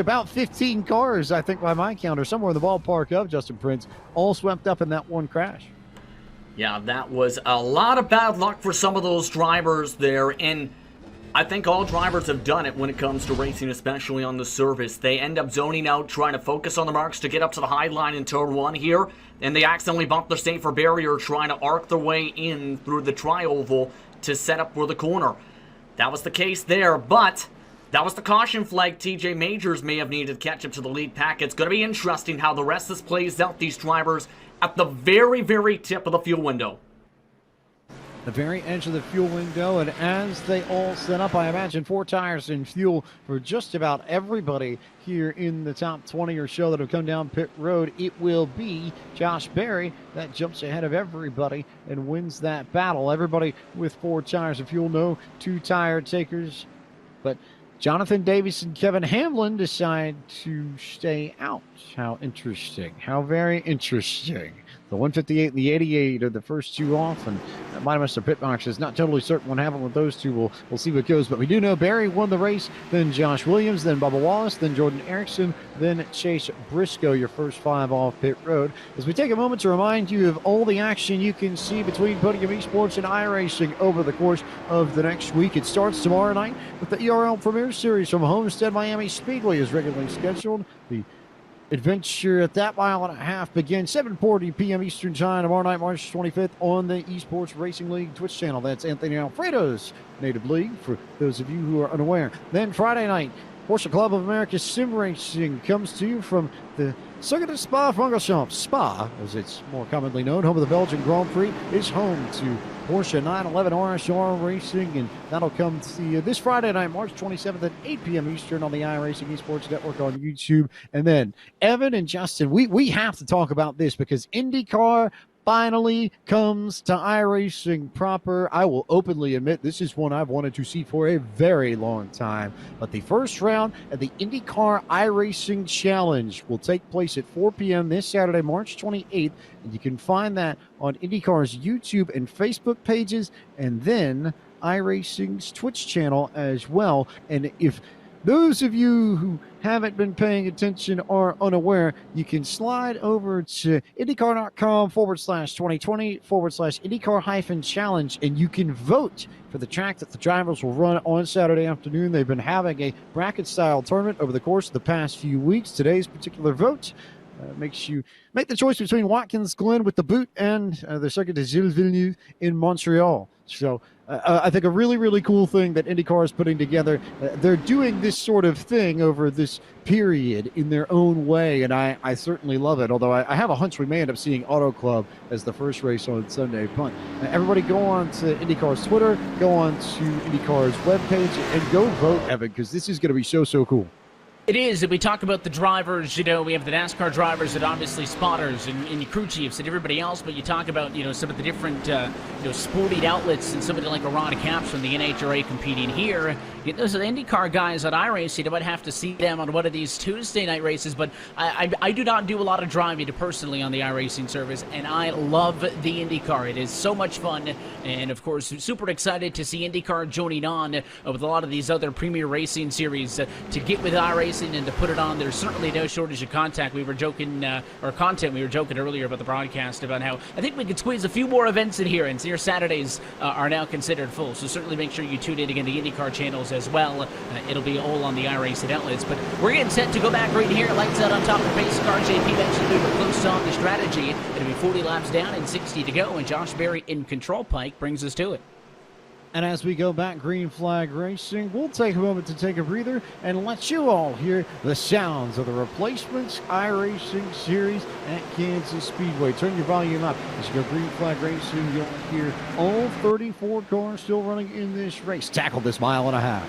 about 15 cars, I think, by my count, or somewhere in the ballpark of Justin Prince, all swept up in that one crash. Yeah, that was a lot of bad luck for some of those drivers there, and I think all drivers have done it when it comes to racing, especially on the surface. They end up zoning out, trying to focus on the marks to get up to the high line in turn 1 here, and they accidentally bump their safer barrier, trying to arc their way in through the tri-oval to set up for the corner. That was the case there, but That was the caution flag. TJ Majors may have needed to catch up to the lead pack. It's going to be interesting how the rest of this plays out. These drivers at the very, very tip of the fuel window. The very edge of the fuel window, and as they all set up, I imagine 4 tires and fuel for just about everybody here in the top 20 or so that have come down pit road. It will be Josh Berry that jumps ahead of everybody and wins that battle. Everybody with 4 tires of fuel, no 2 tire takers, but Jonathan Davis and Kevin Hamlin decide to stay out. How interesting. How very interesting. The 158 and the 88 are the first 2 off, and that might have missed their pit boxes. Not totally certain what happened with those 2. We'll see what goes, but we do know Barry won the race, then Josh Williams, then Bubba Wallace, then Jordan Erickson, then Chase Briscoe, your first 5 off pit road. As we take a moment to remind you of all the action you can see between Podium eSports and iRacing over the course of the next week. It starts tomorrow night with the ERL Premier Series from Homestead Miami Speedway as regularly scheduled. The adventure at that 1.5 miles begins 7:40 p.m. Eastern Time tomorrow night, March 25th, on the eSports Racing League Twitch channel. That's Anthony Alfredo's native league, for those of you who are unaware. Then Friday night, Porsche Club of America Sim Racing comes to you from the Circuit de Spa-Francorchamps. Spa, as it's more commonly known, home of the Belgian Grand Prix, is home to Porsche 911 RSR Racing, and that'll come to you this Friday night, March 27th at 8 p.m. Eastern on the iRacing Esports Network on YouTube. And then Evan and Justin, we have to talk about this because IndyCar finally comes to iRacing proper. I will openly admit this is one I've wanted to see for a very long time. But the first round of the IndyCar iRacing Challenge will take place at 4 p.m. this Saturday, March 28th. And you can find that on IndyCar's YouTube and Facebook pages, and then iRacing's Twitch channel as well. And if those of you who haven't been paying attention or unaware, you can slide over to IndyCar.com/2020/IndyCar-challenge, and you can vote for the track that the drivers will run on Saturday afternoon. They've been having a bracket-style tournament over the course of the past few weeks. Today's particular vote makes you make the choice between Watkins Glen with the boot and the Circuit de Gilles Villeneuve in Montreal. So I think a really, really cool thing that IndyCar is putting together. They're doing this sort of thing over this period in their own way, and I certainly love it, although I have a hunch we may end up seeing Auto Club as the first race on Sunday. But everybody go on to IndyCar's Twitter, go on to IndyCar's webpage, and go vote, Evan, because this is going to be so, so cool. It is. If we talk about the drivers, we have the NASCAR drivers and obviously spotters and crew chiefs and everybody else, but you talk about, some of the different, sporting outlets and somebody like a Ron Capps from the NHRA competing here. Those are the IndyCar guys at iRacing. I might have to see them on one of these Tuesday night races, but I do not do a lot of driving personally on the iRacing service, and I love the IndyCar. It is so much fun, and of course, super excited to see IndyCar joining on with a lot of these other premier racing series to get with iRacing and to put it on. There's certainly no shortage of content. We were joking earlier about the broadcast about how I think we could squeeze a few more events in here, and your Saturdays are now considered full. So certainly make sure you tune in again the IndyCar channels as well. It'll be all on the iRacing outlets. But we're getting set to go back right here. Lights out on top of pace car. JP mentioned we were close on the strategy. It'll be 40 laps down and 60 to go, and Josh Berry in control. Pike brings us to it. And as we go back green flag racing, we'll take a moment to take a breather and let you all hear the sounds of the replacements iRacing series at Kansas Speedway. Turn your volume up. As you go green flag racing, you'll hear all 34 cars still running in this race. Tackle this 1.5 miles.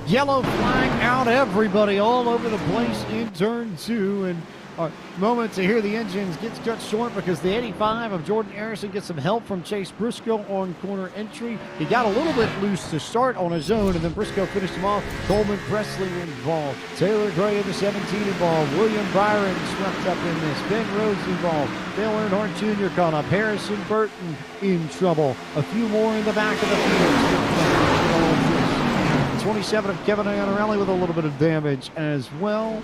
Yellow flag out, everybody all over the place in turn 2, and moment to hear the engines gets cut short because the 85 of Jordan Erickson gets some help from Chase Briscoe on corner entry. He got a little bit loose to start on his own, and then Briscoe finished him off. Coleman Presley involved. Taylor Gray in the 17 involved. William Byron swept up in this. Ben Rhodes involved. Dale Earnhardt Jr. caught up. Harrison Burton in trouble. A few more in the back of the field. 27 of Kevin Iannarelli with a little bit of damage as well,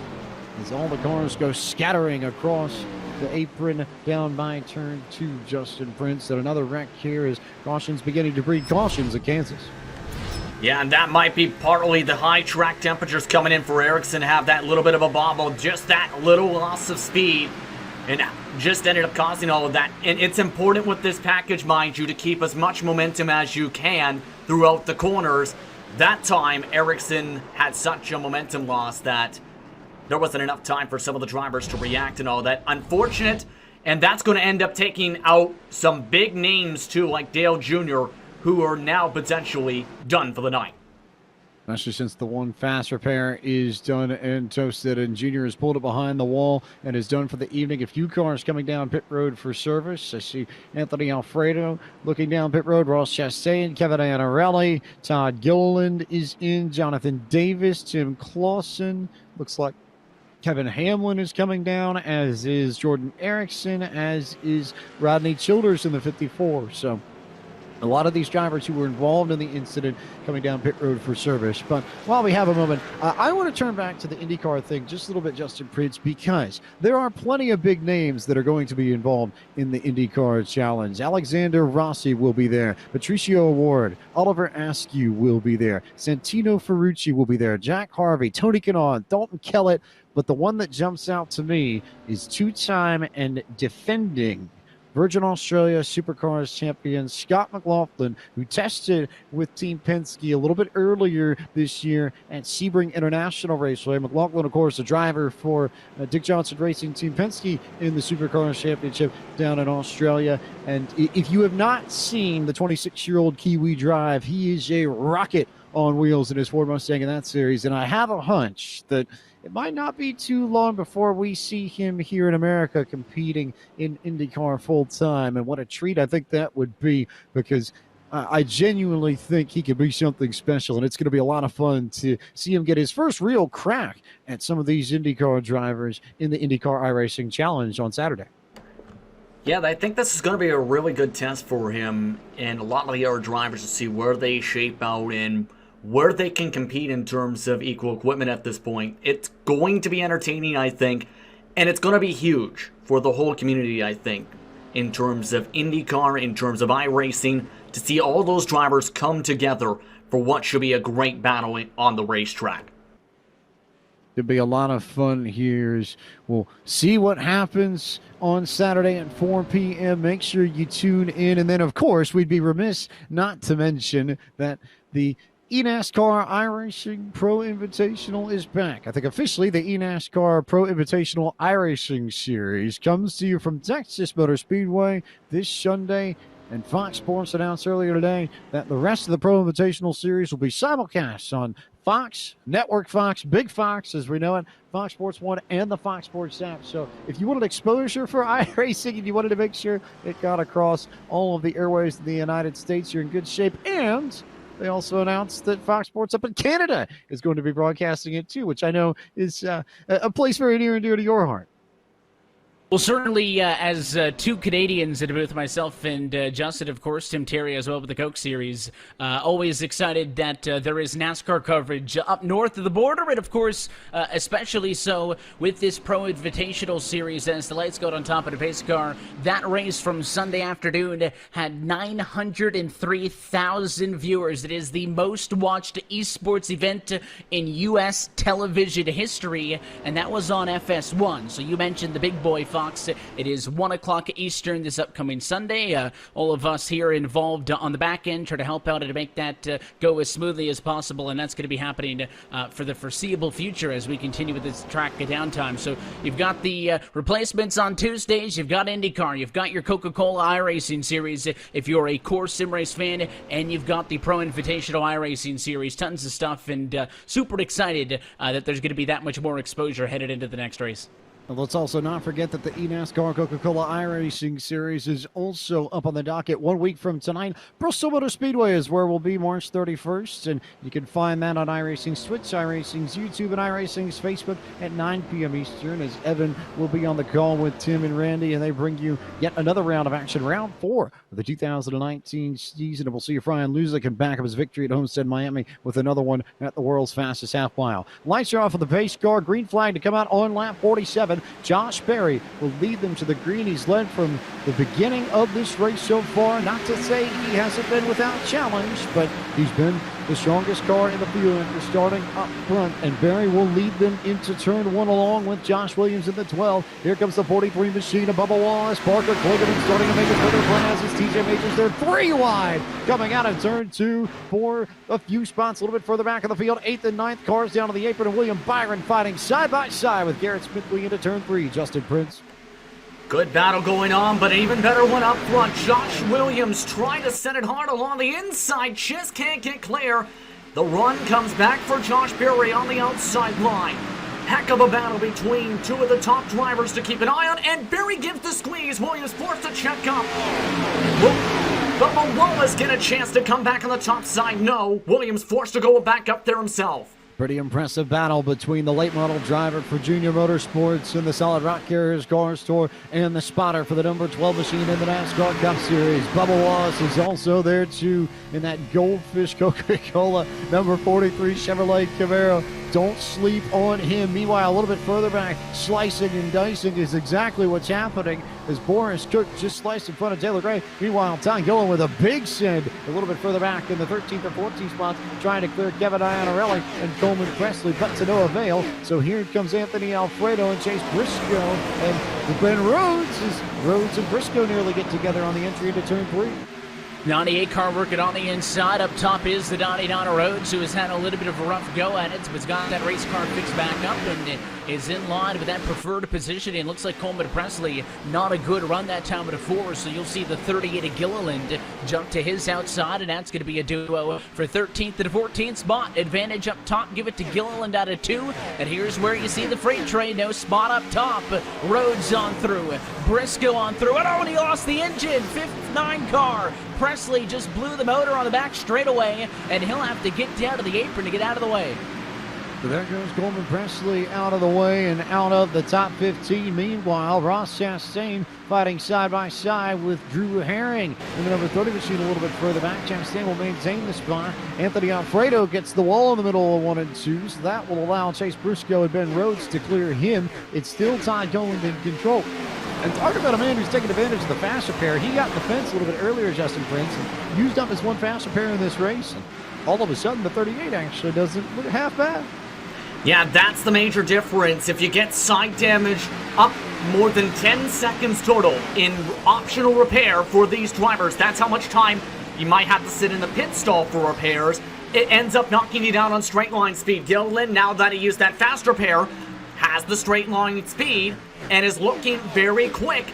as all the cars go scattering across the apron down by turn 2. Justin Prince. And another wreck here as cautions beginning to breed cautions at Kansas. Yeah, and that might be partly the high track temperatures coming in for Ericsson, have that little bit of a bobble, just that little loss of speed, and just ended up causing all of that. And it's important with this package, mind you, to keep as much momentum as you can throughout the corners. That time, Ericsson had such a momentum loss that there wasn't enough time for some of the drivers to react and all that. Unfortunate, and that's going to end up taking out some big names too, like Dale Jr., who are now potentially done for the night. Especially since the one fast repair is done and toasted, and Junior has pulled it behind the wall and is done for the evening. A few cars coming down pit road for service. I see Anthony Alfredo looking down pit road. Ross Chastain, Kevin Iannarelli, Todd Gilliland is in. Jonathan Davis, Tim Clausen. Looks like Kevin Hamlin is coming down, as is Jordan Erickson, as is Rodney Childers in the 54. So a lot of these drivers who were involved in the incident coming down pit road for service. But while we have a moment, I want to turn back to the IndyCar thing just a little bit, Justin Prince, because there are plenty of big names that are going to be involved in the IndyCar Challenge. Alexander Rossi will be there. Patricio Award, Oliver Askew will be there. Santino Ferrucci will be there. Jack Harvey, Tony Kanaan, Dalton Kellett. But the one that jumps out to me is two-time and defending Virgin Australia Supercars champion Scott McLaughlin, who tested with Team Penske a little bit earlier this year at Sebring International Raceway. McLaughlin, of course, a driver for Dick Johnson Racing Team Penske in the Supercars Championship down in Australia. And if you have not seen the 26-year-old Kiwi drive, he is a rocket on wheels in his Ford Mustang in that series. And I have a hunch that it might not be too long before we see him here in America competing in IndyCar full time. And what a treat I think that would be, because I genuinely think he could be something special. And it's going to be a lot of fun to see him get his first real crack at some of these IndyCar drivers in the IndyCar iRacing Challenge on Saturday. Yeah, I think this is going to be a really good test for him and a lot of the other drivers to see where they shape out and where they can compete in terms of equal equipment at this point. It's going to be entertaining, I think, and it's going to be huge for the whole community, I think, in terms of IndyCar, in terms of iRacing, to see all those drivers come together for what should be a great battle on the racetrack. It'll be a lot of fun here. We'll see what happens on Saturday at 4 p.m. Make sure you tune in. And then, of course, we'd be remiss not to mention that the eNASCAR iRacing Pro Invitational is back. I think officially the eNASCAR Pro Invitational iRacing Series comes to you from Texas Motor Speedway this Sunday. And Fox Sports announced earlier today that the rest of the Pro Invitational Series will be simulcast on Fox, Network Fox, Big Fox as we know it, Fox Sports 1, and the Fox Sports app. So if you wanted exposure for iRacing and you wanted to make sure it got across all of the airways in the United States, you're in good shape. And they also announced that Fox Sports up in Canada is going to be broadcasting it too, which I know is a place very near and dear to your heart. Well, certainly, as two Canadians at the booth, myself and Justin, of course, Tim Terry as well with the Coke Series, always excited that there is NASCAR coverage up north of the border, and of course, especially so with this Pro Invitational Series as the lights go on top of the pace car. That race from Sunday afternoon had 903,000 viewers. It is the most watched eSports event in U.S. television history, and that was on FS1. So you mentioned the big boy, Fox. It is 1 o'clock Eastern this upcoming Sunday. All of us here involved on the back end try to help out and to make that go as smoothly as possible, and that's going to be happening for the foreseeable future as we continue with this track downtime. So you've got the replacements on Tuesdays, you've got IndyCar, you've got your Coca-Cola iRacing Series if you're a core sim race fan, and you've got the Pro Invitational iRacing Series. Tons of stuff, and super excited that there's going to be that much more exposure headed into the next race. And let's also not forget that the eNASCAR Coca-Cola iRacing Series is also up on the docket 1 week from tonight. Bristol Motor Speedway is where we'll be March 31st, and you can find that on iRacing's Twitch, iRacing's YouTube, and iRacing's Facebook at 9 p.m. Eastern, as Evan will be on the call with Tim and Randy, and they bring you yet another round of action, round 4 of the 2019 season. And we'll see if Ryan Luza can back up his victory at Homestead, Miami with another one at the world's fastest half mile. Lights are off of the pace car, green flag to come out on lap 47. Josh Berry will lead them to the green. He's led from the beginning of this race so far. Not to say he hasn't been without challenge, but he's been the strongest car in the field starting up front, and Berry will lead them into turn 1 along with Josh Williams in the 12. Here comes the 43 machine of Bubba Wallace. Parker Kligerman starting to make it further plans as TJ Majors there 3 wide coming out of turn 2 for a few spots a little bit further back in the field. 8th and 9th cars down to the apron, and William Byron fighting side by side with Garrett Smithley into turn 3. Justin Prince. Good battle going on, but an even better one up front. Josh Williams trying to set it hard along the inside, just can't get clear. The run comes back for Josh Berry on the outside line. Heck of a battle between two of the top drivers to keep an eye on, and Berry gives the squeeze. Williams forced to check up. But will Wallace get a chance to come back on the top side? No. Williams forced to go back up there himself. Pretty impressive battle between the late model driver for Junior Motorsports in the Solid Rock Carriers Car Store and the spotter for the number 12 machine in the NASCAR Cup Series. Bubba Wallace is also there too in that Goldfish Coca-Cola number 43 Chevrolet Camaro. Don't sleep on him. Meanwhile, a little bit further back, slicing and dicing is exactly what's happening as Boris Cook just sliced in front of Taylor Gray. Meanwhile, Tom Gillen with a big send a little bit further back in the 13th or 14th spots, trying to clear Kevin Iannarelli and Coleman Presley, but to no avail. So here comes Anthony Alfredo and Chase Briscoe, and Ben Rhodes and Briscoe nearly get together on the entry into turn 3. 98 car working on the inside. Up top is the 99 Rhodes, who has had a little bit of a rough go at it, but has got that race car fixed back up and is in line with that preferred position. It looks like Coleman Presley, not a good run that time at a 4, so you'll see the 38 of Gilliland jump to his outside, and that's going to be a duo for 13th and 14th spot. Advantage up top, give it to Gilliland out of 2, and here's where you see the freight train. No spot up top. Rhodes on through, Briscoe on through, and he lost the engine. 5th-9 car. Presley just blew the motor on the back straightaway, and he'll have to get down to the apron to get out of the way. So there goes Coleman Presley out of the way and out of the top 15. Meanwhile, Ross Chastain fighting side by side with Drew Herring in the number 30 machine a little bit further back. Chastain will maintain the spot. Anthony Alfredo gets the wall in the middle of 1 and 2, so that will allow Chase Briscoe and Ben Rhodes to clear him. It's still Todd Gilliland in control. And talk about a man who's taking advantage of the fast repair. He got in the fence a little bit earlier, Justin Prince, and used up his 1 fast repair in this race. And all of a sudden, the 38 actually doesn't look half bad. Yeah, that's the major difference. If you get side damage, up more than 10 seconds total in optional repair for these drivers. That's how much time you might have to sit in the pit stall for repairs. It ends up knocking you down on straight line speed. Gilliland, now that he used that fast repair, has the straight line speed and is looking very quick.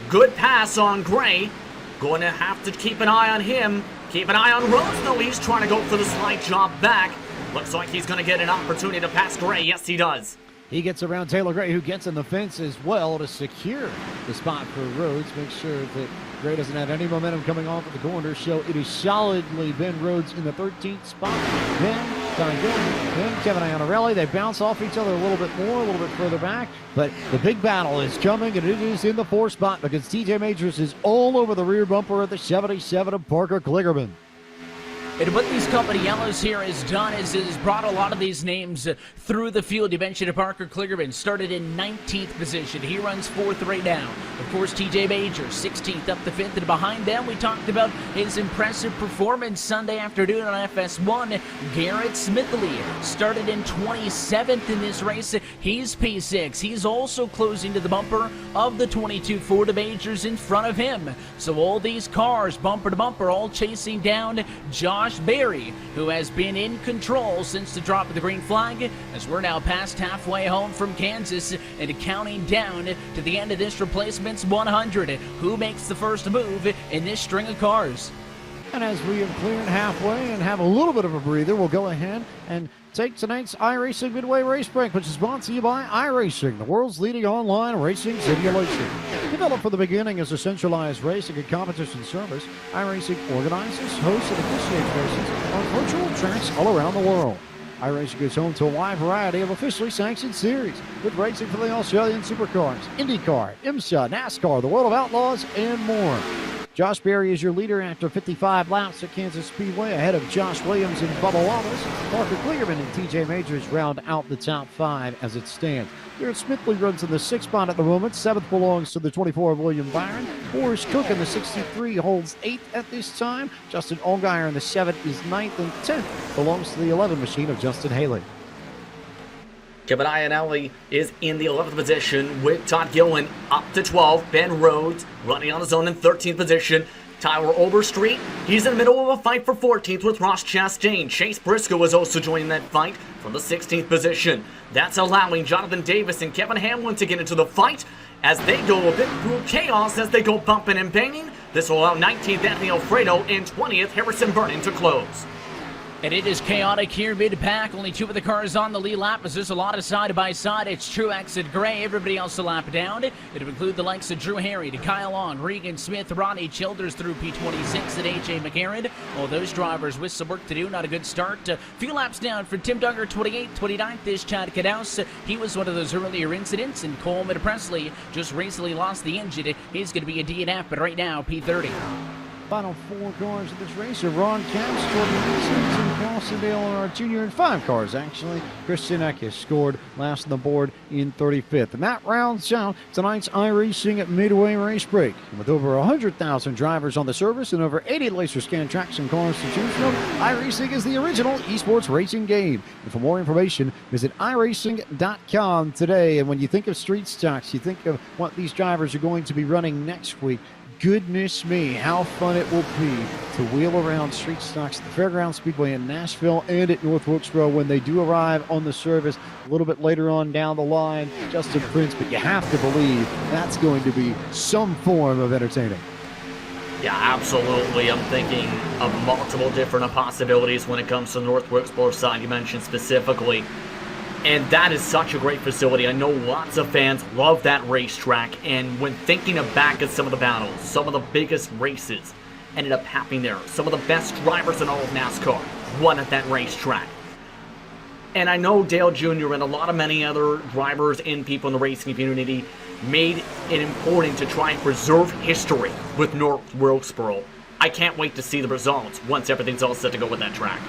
Good pass on Gray. Going to have to keep an eye on him. Keep an eye on Rhodes, though. He's trying to go for the slight job back. Looks like he's going to get an opportunity to pass Gray. Yes, he does. He gets around Taylor Gray, who gets in the fence as well to secure the spot for Rhodes. Make sure that Gray doesn't have any momentum coming off of the corner. So it is solidly Ben Rhodes in the 13th spot. Then Don Gilliland, then Kevin Iannarelli. They bounce off each other a little bit more, a little bit further back. But the big battle is coming, and it is in the 4th spot because TJ Majors is all over the rear bumper of the 77 of Parker Kligerman. And what these company yellows here has done is it has brought a lot of these names through the field. You mentioned Parker Kligerman started in 19th position. He runs 4th right now. Of course, TJ Majors, 16th up the 5th. And behind them, we talked about his impressive performance Sunday afternoon on FS1. Garrett Smithley started in 27th in this race. He's P6. He's also closing to the bumper of the 22 Ford Majors in front of him. So all these cars, bumper to bumper, all chasing down Josh Berry, who has been in control since the drop of the green flag, as we're now past halfway home from Kansas and counting down to the end of this replacement's 100. Who makes the first move in this string of cars? And as we have cleared halfway and have a little bit of a breather, we'll go ahead and take tonight's iRacing Midway Race Break, which is brought to you by iRacing, the world's leading online racing simulation. Developed from the beginning as a centralized racing and competition service, iRacing organizes, hosts, and officiates races on virtual tracks all around the world. iRacing is home to a wide variety of officially sanctioned series, with racing for the Australian Supercars, IndyCar, IMSA, NASCAR, the World of Outlaws, and more. Josh Berry is your leader after 55 laps at Kansas Speedway, ahead of Josh Williams and Bubba Wallace. Parker Kligerman and TJ Majors round out the top 5 as it stands. Garrett Smithley runs in the 6th spot at the moment. 7th belongs to the 24 of William Byron. Forrest Cook in the 63 holds 8th at this time. Justin Allgaier in the 7 is 9th, and 10th belongs to the 11 machine of Justin Haley. Kevin Iannelli is in the 11th position with Todd Gillen up to 12. Ben Rhodes running on his own in 13th position. Tyler Overstreet, he's in the middle of a fight for 14th with Ross Chastain. Chase Briscoe is also joining that fight from the 16th position. That's allowing Jonathan Davis and Kevin Hamlin to get into the fight as they go a bit through chaos as they go bumping and banging. This will allow 19th Anthony Alfredo and 20th Harrison Burton to close. And it is chaotic here mid-pack. Only 2 of the cars on the lead lap as there's a lot of side-by-side. It's Truex and Gray. Everybody else a lap down. It'll include the likes of Drew Harry to Kyle Long, Regan Smith, Ronnie Childers through P26 and A.J. McCarron. All those drivers with some work to do. Not a good start. Few laps down for Tim Duggar, 28th. 29th is Chad Knaus. He was one of those earlier incidents. And Coleman Presley just recently lost the engine. He's going to be a DNF, but right now P30. Final 4 cars of this race are Ron Capps, Jordan Wilson, Tim Crossendale, and our junior, and 5 cars, actually. Christian Eckes scored last on the board in 35th. And that rounds out tonight's iRacing Midway Race Break. And with over 100,000 drivers on the service and over 80 laser scan tracks and cars to choose from, iRacing is the original eSports racing game. And for more information, visit iRacing.com today. And when you think of street stocks, you think of what these drivers are going to be running next week. Goodness me, how fun it will be to wheel around street stocks at the Fairgrounds Speedway in Nashville and at North Wilkesboro when they do arrive on the service a little bit later on down the line. Justin Prince, but you have to believe that's going to be some form of entertaining. Yeah, absolutely. I'm thinking of multiple different possibilities when it comes to the North Wilkesboro side you mentioned specifically. And that is such a great facility. I know lots of fans love that racetrack. And when thinking back at some of the battles, some of the biggest races ended up happening there. Some of the best drivers in all of NASCAR won at that racetrack. And I know Dale Jr. and a lot of many other drivers and people in the racing community made it important to try and preserve history with North Wilkesboro. I can't wait to see the results once everything's all set to go with that track.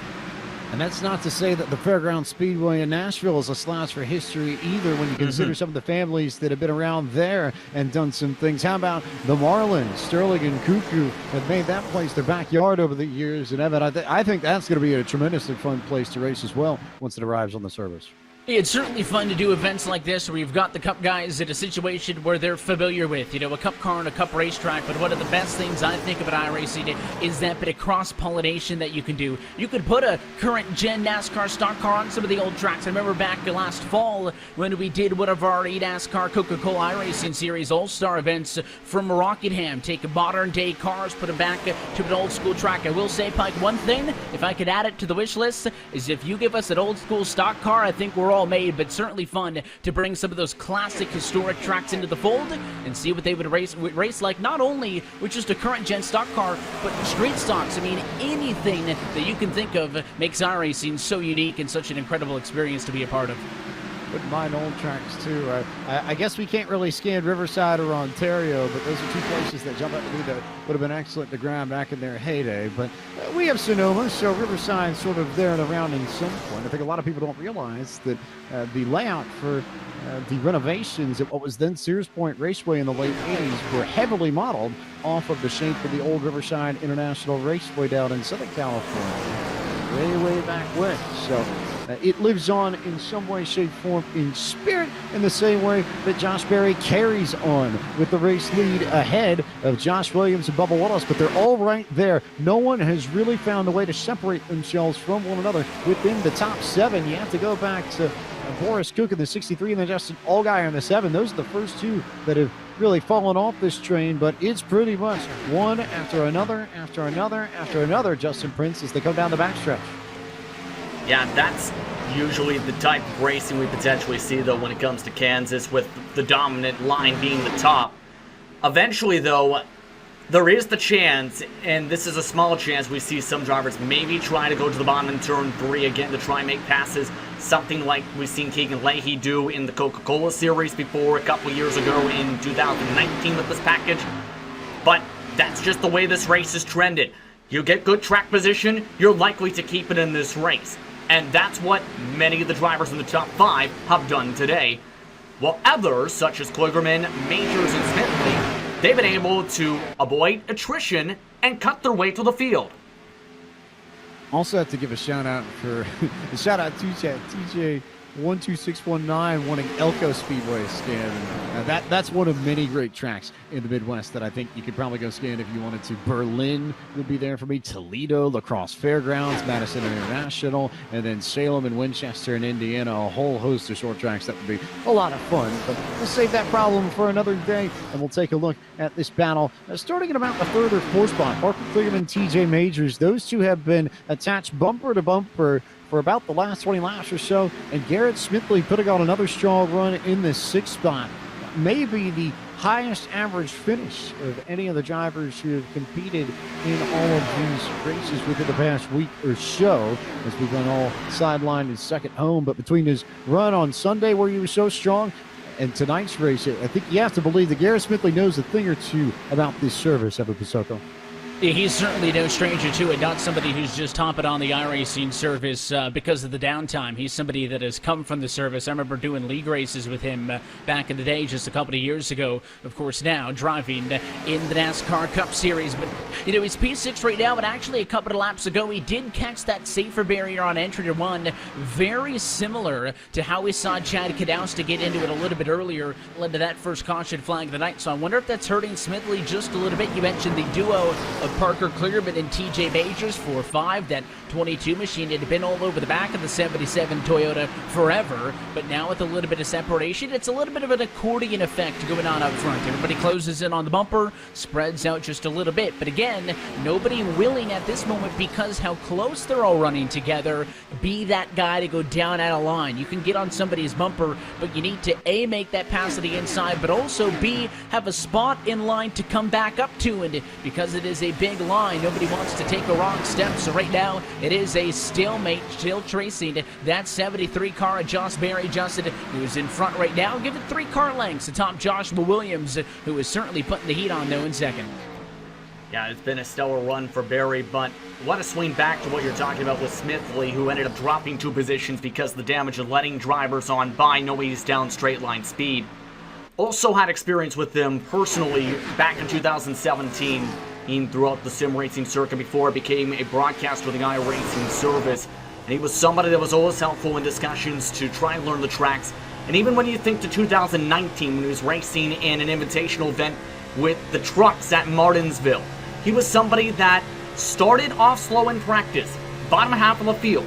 And that's not to say that the Fairgrounds Speedway in Nashville is a slouch for history either when you consider some of the families that have been around there and done some things. How about the Marlins? Sterling and Cuckoo have made that place their backyard over the years. And Evan, I think that's going to be a tremendously fun place to race as well once it arrives on the service. It's certainly fun to do events like this where you've got the Cup guys in a situation where they're familiar with, a Cup car and a Cup racetrack. But one of the best things I think about iRacing is that bit of cross-pollination that you can do. You could put a current-gen NASCAR stock car on some of the old tracks. I remember back last fall when we did one of our eNASCAR Coca-Cola iRacing Series All-Star events from Rockingham. Take modern-day cars, put them back to an old-school track. I will say, Pike, one thing, if I could add it to the wish list, is if you give us an old-school stock car, I think we're all made, but certainly fun to bring some of those classic historic tracks into the fold and see what they would race like, not only with just a current gen stock car, but street stocks. I mean, anything that you can think of makes iRacing so unique and such an incredible experience to be a part of. Wouldn't mind old tracks too. I guess we can't really scan Riverside or Ontario, but those are 2 places that jump out to me that would have been excellent to grab back in their heyday. But we have Sonoma, so Riverside's sort of there and around in some point. I think a lot of people don't realize that the layout for the renovations at what was then Sears Point Raceway in the late 80s were heavily modeled off of the shape of the old Riverside International Raceway down in Southern California, way back when. So it lives on in some way, shape, form, in spirit, in the same way that Josh Berry carries on with the race lead ahead of Josh Williams and Bubba Wallace, but they're all right there. No one has really found a way to separate themselves from one another within the top 7. You have to go back to Boris Cook in the 63 and then Justin Allgaier in the 7. Those are the first 2 that have really fallen off this train, but it's pretty much one after another, after another, after another, Justin Prince, as they come down the backstretch. Yeah, that's usually the type of racing we potentially see, though, when it comes to Kansas, with the dominant line being the top. Eventually, though, there is the chance, and this is a small chance, we see some drivers maybe try to go to the bottom in turn 3 again to try and make passes, something like we've seen Keegan Leahy do in the Coca-Cola Series before a couple years ago in 2019 with this package. But that's just the way this race is trended. You get good track position, you're likely to keep it in this race. And that's what many of the drivers in the top 5 have done today. While others, such as Kligerman, Majors, and Smithley, they've been able to avoid attrition and cut their way to the field. Also have to give a shout out to TJ 12619 wanting Elko Speedway scan. That's one of many great tracks in the Midwest that I think you could probably go scan if you wanted to. Berlin would be there for me, Toledo, La Crosse Fairgrounds, Madison International, and then Salem and Winchester and Indiana, a whole host of short tracks that would be a lot of fun. But we'll save that problem for another day, and we'll take a look at this battle. Starting at about the third or fourth spot, Parker Kligerman and TJ Majors, those two have been attached bumper to bumper for about the last 20 laps or so, and Garrett Smithley putting on another strong run in the 6th spot. Maybe the highest average finish of any of the drivers who have competed in all of these races within the past week or so, as we've been all sidelined in second home. But between his run on Sunday where he was so strong and tonight's race, I think you have to believe that Garrett Smithley knows a thing or two about this service, Evan Pasoko. He's certainly no stranger to it, not somebody who's just hopping on the iRacing service because of the downtime. He's somebody that has come from the service. I remember doing league races with him back in the day just a couple of years ago. Of course, now driving in the NASCAR Cup Series. But, you know, he's P6 right now, but actually a couple of laps ago, he did catch that safer barrier on entry to 1. Very similar to how we saw Chad Kadowski get into it a little bit earlier, led to that first caution flag of the night. So I wonder if that's hurting Smithley just a little bit. You mentioned the duo of Parker Kligerman and TJ Majors, 4-5. That 22 machine had been all over the back of the 77 Toyota forever, but now with a little bit of separation, it's a little bit of an accordion effect going on up front. Everybody closes in on the bumper, spreads out just a little bit, but again, nobody willing at this moment, because how close they're all running together, be that guy to go down out of line. You can get on somebody's bumper, but you need to A, make that pass to the inside, but also B, have a spot in line to come back up to, and because it is a big line, nobody wants to take a wrong step. So right now it is a stalemate, still tracing that 73 car of Josh Berry. Justin, who's in front right now, give it 3 car lengths to top Joshua Williams, who is certainly putting the heat on though in second. Yeah, it's been a stellar run for Berry, but what a swing back to what you're talking about with Smithley, who ended up dropping 2 positions because of the damage of letting drivers on by no ease down straight line speed. Also had experience with them personally back in 2017 throughout the sim racing circuit before it became a broadcaster with the iRacing service. And he was somebody that was always helpful in discussions to try and learn the tracks. And even when you think to 2019, when he was racing in an invitational event with the trucks at Martinsville, he was somebody that started off slow in practice, bottom half of the field,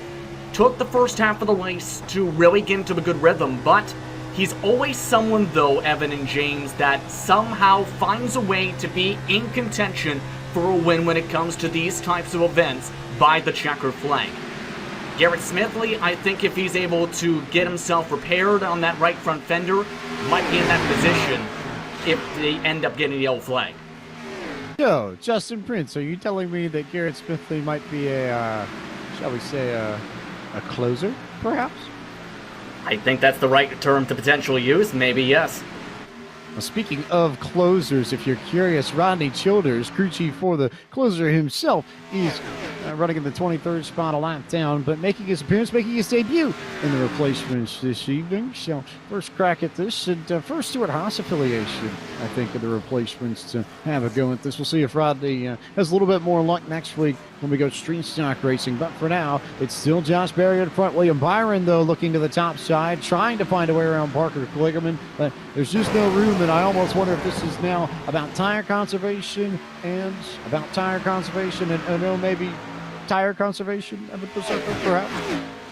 took the first half of the race to really get into a good rhythm, but he's always someone, though, Evan and James, that somehow finds a way to be in contention for a win when it comes to these types of events by the checkered flag. Garrett Smithley, I think if he's able to get himself repaired on that right front fender, might be in that position if they end up getting the yellow flag. So, Justin Prince, are you telling me that Garrett Smithley might be a, shall we say, a closer, perhaps? I think that's the right term to potentially use. Maybe, yes. Well, speaking of closers, if you're curious, Rodney Childers, crew chief for the closer himself, is running in the 23rd spot, a lap down, but making his appearance, making his debut in the replacements this evening. So first crack at this, and first Stuart Haas affiliation, I think, of the replacements to have a go at this. We'll see if Rodney has a little bit more luck next week when we go street stock racing. But for now, it's still Josh Berry in front. William Byron, though, looking to the top side, trying to find a way around Parker Kligerman, but there's just no room, and I almost wonder if this is now about tire conservation and maybe tire conservation, perhaps.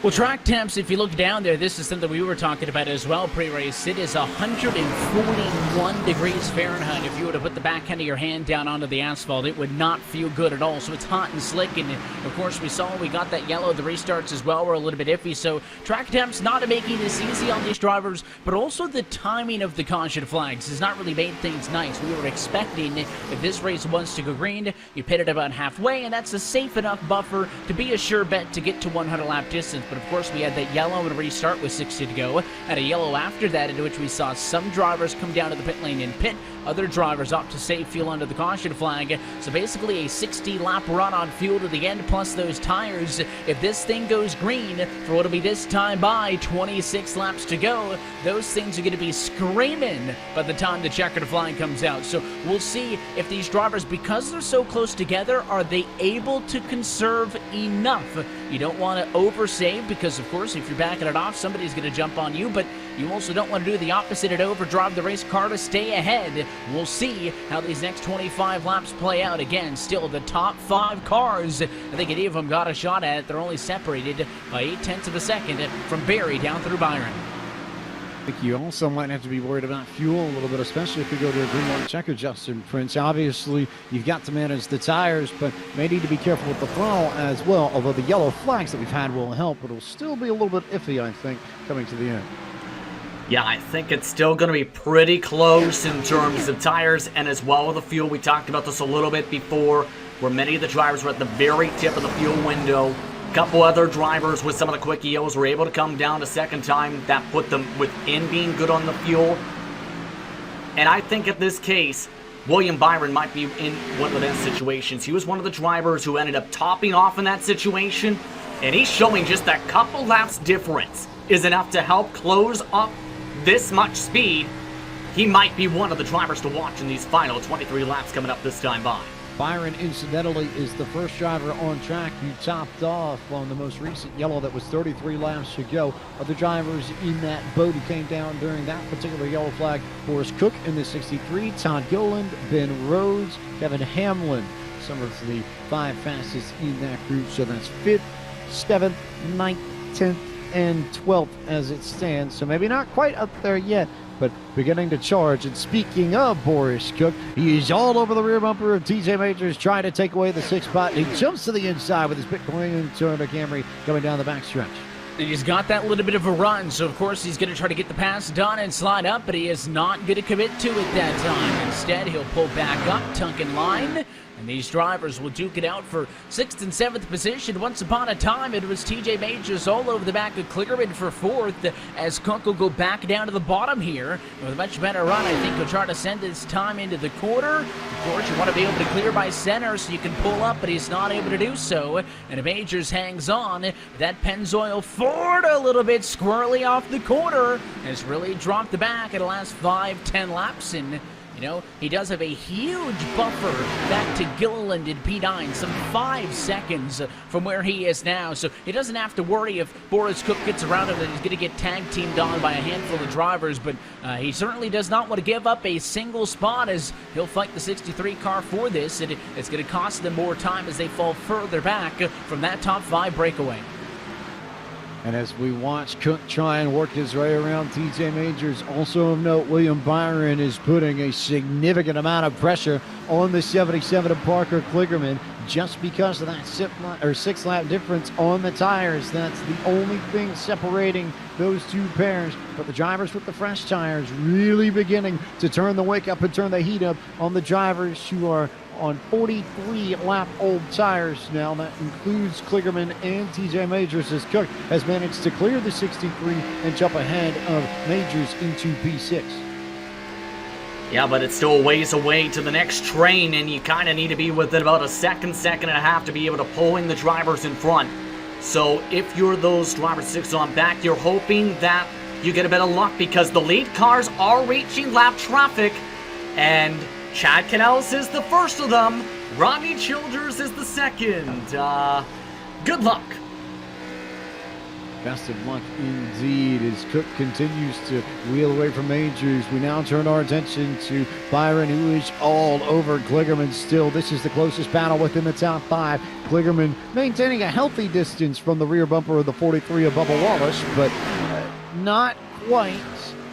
Well, track temps, if you look down there, this is something we were talking about as well pre-race. It is 141 degrees Fahrenheit. If you were to put the back end of your hand down onto the asphalt, it would not feel good at all. So it's hot and slick, and of course we got that yellow. The restarts as well were a little bit iffy. So track temps not making this easy on these drivers, but also the timing of the caution flags has not really made things nice. We were expecting if this race was to go green, you pit it about halfway, and that's a safe enough buffer to be a sure bet to get to 100 lap distance. But of course we had that yellow and restart with 60 to go. Had a yellow after that, in which we saw some drivers come down to the pit lane and pit. Other drivers opt to save fuel under the caution flag. So basically a 60-lap run on fuel to the end, plus those tires. If this thing goes green for what'll be this time by 26 laps to go, those things are going to be screaming by the time the checkered flag comes out. So we'll see if these drivers, because they're so close together, are they able to conserve enough? You don't want to oversave, because of course if you're backing it off, somebody's going to jump on you, but you also don't want to do the opposite and overdrive the race car to stay ahead. We'll see how these next 25 laps play out. Again, still the top 5 cars, I think any of them got a shot at it. They're only separated by 0.8 of a second from Barry down through Byron. I think you also might have to be worried about fuel a little bit, especially if you go to a green white checker, Justin Prince. Obviously, you've got to manage the tires, but may need to be careful with the throttle as well, although the yellow flags that we've had will help. It'll still be a little bit iffy, I think, coming to the end. Yeah, I think it's still going to be pretty close in terms of tires and as well with the fuel. We talked about this a little bit before, where many of the drivers were at the very tip of the fuel window. A couple other drivers with some of the quick EOs were able to come down a second time. That put them within being good on the fuel. And I think in this case, William Byron might be in one of the best situations. He was one of the drivers who ended up topping off in that situation, and he's showing just that couple laps difference is enough to help close up this much speed. He might be one of the drivers to watch in these final 23 laps coming up this time by. Byron, incidentally, is the first driver on track who topped off on the most recent yellow that was 33 laps to go. Other drivers in that boat who came down during that particular yellow flag: Forrest Cook in the 63, Todd Gilliland, Ben Rhodes, Kevin Hamlin. Some of the 5 fastest in that group. So that's 5th, 7th, 9th, 10th, and 12th as it stands. So maybe not quite up there yet, but beginning to charge. And speaking of Boris Cook, he is all over the rear bumper of TJ Majors, trying to take away the 6th spot. He jumps to the inside with his Bitcoin Toyota Camry coming down the backstretch. He's got that little bit of a run, so of course he's going to try to get the pass done and slide up, but he is not going to commit to it that time. Instead, he'll pull back up, tuck in line, and these drivers will duke it out for 6th and 7th position. Once upon a time, it was TJ Majors all over the back of Clickerman for 4th, as Cook will go back down to the bottom here. With a much better run, I think he'll try to send his time into the corner. Of course, you want to be able to clear by center so you can pull up, but he's not able to do so. And Majors hangs on. That Pennzoil Ford a little bit squirrely off the corner has really dropped the back at the last 5-10 laps, and you know, he does have a huge buffer back to Gilliland in P9, some 5 seconds from where he is now. So he doesn't have to worry if Boris Cook gets around him that he's going to get tag teamed on by a handful of drivers. But he certainly does not want to give up a single spot, as he'll fight the 63 car for this. And it's going to cost them more time as they fall further back from that top 5 breakaway. And as we watch Cook try and work his way around TJ Majors, also of note, William Byron is putting a significant amount of pressure on the 77 of Parker Kligerman just because of that 6 lap difference on the tires. That's the only thing separating those 2 pairs. But the drivers with the fresh tires really beginning to turn the wake up and turn the heat up on the drivers who are on 43-lap-old tires now. That includes Kligerman and TJ Majors, as Cook has managed to clear the 63 and jump ahead of Majors into P6. Yeah, but it's still a ways away to the next train, and you kind of need to be within about a second and a half to be able to pull in the drivers in front. So if you're those drivers 6 on back, you're hoping that you get a bit of luck, because the lead cars are reaching lap traffic, and Chad Canales is the first of them. Rodney Childers is the second. Good luck. Best of luck indeed as Cook continues to wheel away from Majors. We now turn our attention to Byron, who is all over Kligerman still. This is the closest battle within the top 5. Kligerman maintaining a healthy distance from the rear bumper of the 43 of Bubba Wallace, but not quite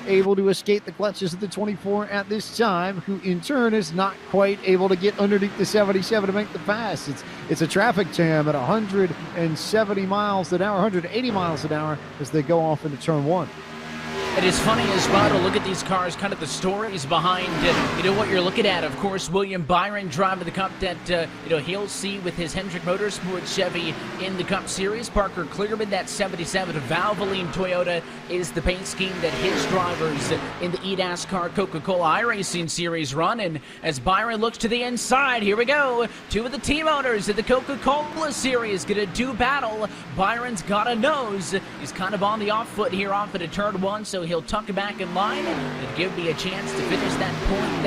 able to escape the clutches of the 24 at this time, who in turn is not quite able to get underneath the 77 to make the pass. It's a traffic jam at 170 miles an hour, 180 miles an hour as they go off into turn 1. It is funny as well to look at these cars, kind of the stories behind, what you're looking at. Of course, William Byron driving the Cup that, he'll see with his Hendrick Motorsports Chevy in the Cup Series. Parker Kligerman, that 77 Valvoline Toyota, is the paint scheme that his drivers in the eNASCAR Coca-Cola iRacing Series run. And as Byron looks to the inside, here we go. 2 of the team owners in the Coca-Cola Series going to do battle. Byron's got a nose. He's kind of on the off foot here off into turn 1, so he'll tuck it back in line and give me a chance to finish that point.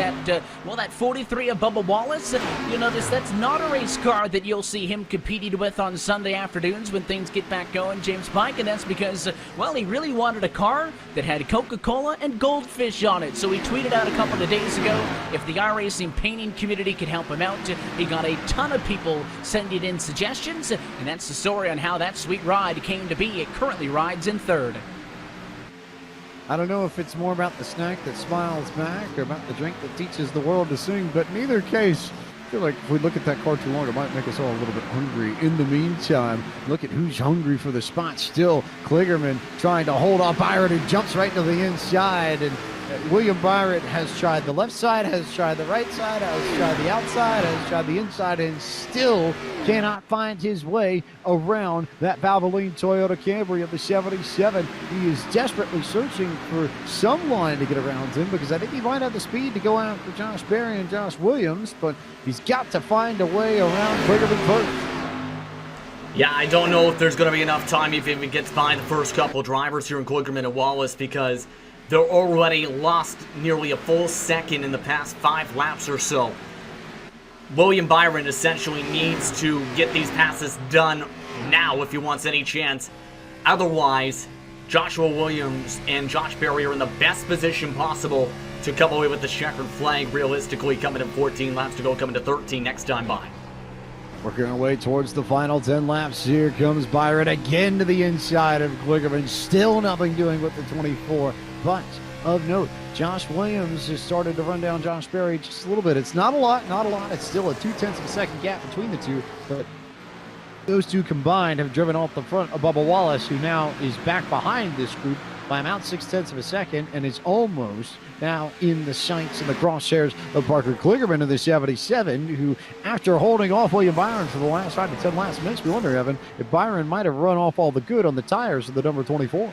That 43 of Bubba Wallace, you notice that's not a race car that you'll see him competing with on Sunday afternoons when things get back going, James Pike, and that's because, he really wanted a car that had Coca-Cola and Goldfish on it. So he tweeted out a couple of days ago if the iRacing painting community could help him out. He got a ton of people sending in suggestions, and that's the story on how that sweet ride came to be. It currently rides in 3rd. I don't know if it's more about the snack that smiles back or about the drink that teaches the world to sing, but in either case, I feel like if we look at that car too long, it might make us all a little bit hungry. In the meantime, look at who's hungry for the spot still. Kligerman trying to hold off Byron, who jumps right to the inside, and William Byron has tried the left side, has tried the right side, has tried the outside, has tried the inside, and still cannot find his way around that Valvoline Toyota Camry of the 77. He is desperately searching for someone to get around him because I think he might have the speed to go after Josh Berry and Josh Williams, but he's got to find a way around Kligerman first. Yeah, I don't know if there's going to be enough time if he gets by the first couple drivers here in Kligerman and Wallace, because they're already lost nearly a full second in the past 5 laps or so. William Byron essentially needs to get these passes done now if he wants any chance. Otherwise, Joshua Williams and Josh Berry are in the best position possible to come away with the checkered flag, realistically coming in 14 laps to go, coming to 13 next time by. Working our way towards the final 10 laps. Here comes Byron again to the inside of Kligerman. Still nothing doing with the 24. But of note, Josh Williams has started to run down Josh Berry just a little bit. It's not a lot. It's still a 0.2 of a second gap between the two. But those two combined have driven off the front of Bubba Wallace, who now is back behind this group by about 0.6 of a second and is almost now in the sights and the crosshairs of Parker Kligerman of the 77, who, after holding off William Byron for the last 5 to 10 laps, makes me wonder, Evan, if Byron might have run off all the good on the tires of the number 24.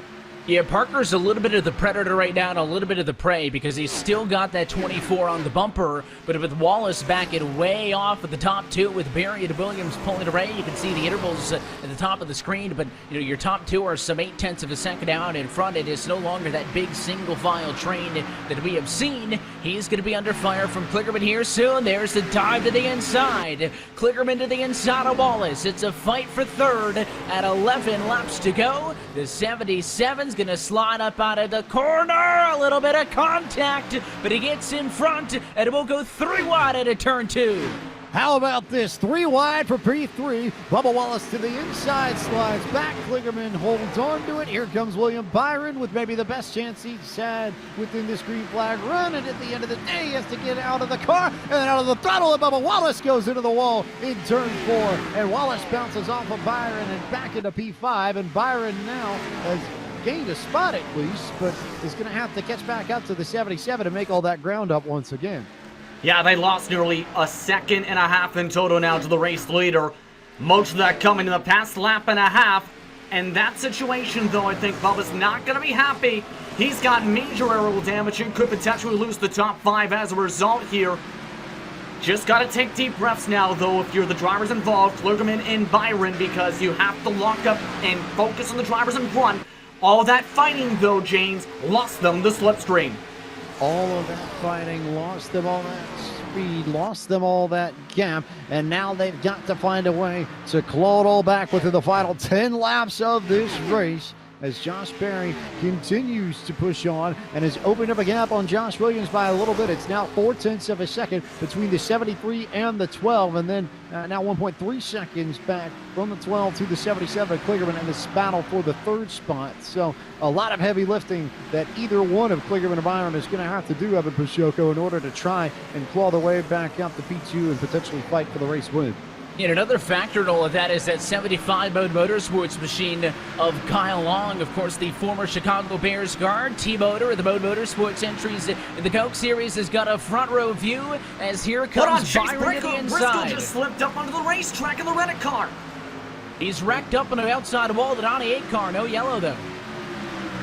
Yeah, Parker's a little bit of the predator right now and a little bit of the prey because he's still got that 24 on the bumper, but with Wallace backing way off at the top 2 with Berry and Williams pulling away, you can see the intervals at the top of the screen, but your top 2 are some 0.8 of a second out in front. It is no longer that big single file train that we have seen. He's going to be under fire from Kligerman here soon. There's the dive to the inside. Kligerman to the inside of Wallace. It's a fight for 3rd at 11 laps to go. The 77's going to slide up out of the corner. A little bit of contact, but he gets in front, and it will go 3 wide at a turn 2. How about this? 3 wide for P3. Bubba Wallace to the inside, slides back. Kligerman holds on to it. Here comes William Byron with maybe the best chance he's had within this green flag run. And at the end of the day, he has to get out of the car and then out of the throttle. And Bubba Wallace goes into the wall in turn 4. And Wallace bounces off of Byron and back into P5. And Byron now has gained a spot at least, but is going to have to catch back up to the 77 to make all that ground up once again. Yeah, they lost nearly a second and a half in total now to the race leader. Most of that coming in the past lap and a half. And that situation, though, I think Bubba's not going to be happy. He's got major aerial damage and could potentially lose the top 5 as a result here. Just got to take deep breaths now, though, if you're the drivers involved, Kligerman and Byron, because you have to lock up and focus on the drivers in front. All that fighting, though, James, lost them the slipstream. All of that fighting lost them all that speed, lost them all that gap, and now they've got to find a way to claw it all back within the final 10 laps of this race. as Josh Berry continues to push on and has opened up a gap on Josh Williams by a little bit. It's now 0.4 of a second between the 73 and the 12, and then now 1.3 seconds back from the 12 to the 77 of Kligerman in this battle for the third spot. So a lot of heavy lifting that either one of Kligerman and Byron is going to have to do, Evan Pashoko, in order to try and claw their way back up to P2 and potentially fight for the race win. And another factor in all of that is that 75 Mode Motorsports machine of Kyle Long, of course, the former Chicago Bears guard. T-Motor, the Mode Motorsports entries in the Coke Series, has got a front row view as here comes Byron to the inside. Briscoe just slipped up onto the racetrack in the Reddick car. He's wrecked up on the outside wall of the 98 car. No yellow, though.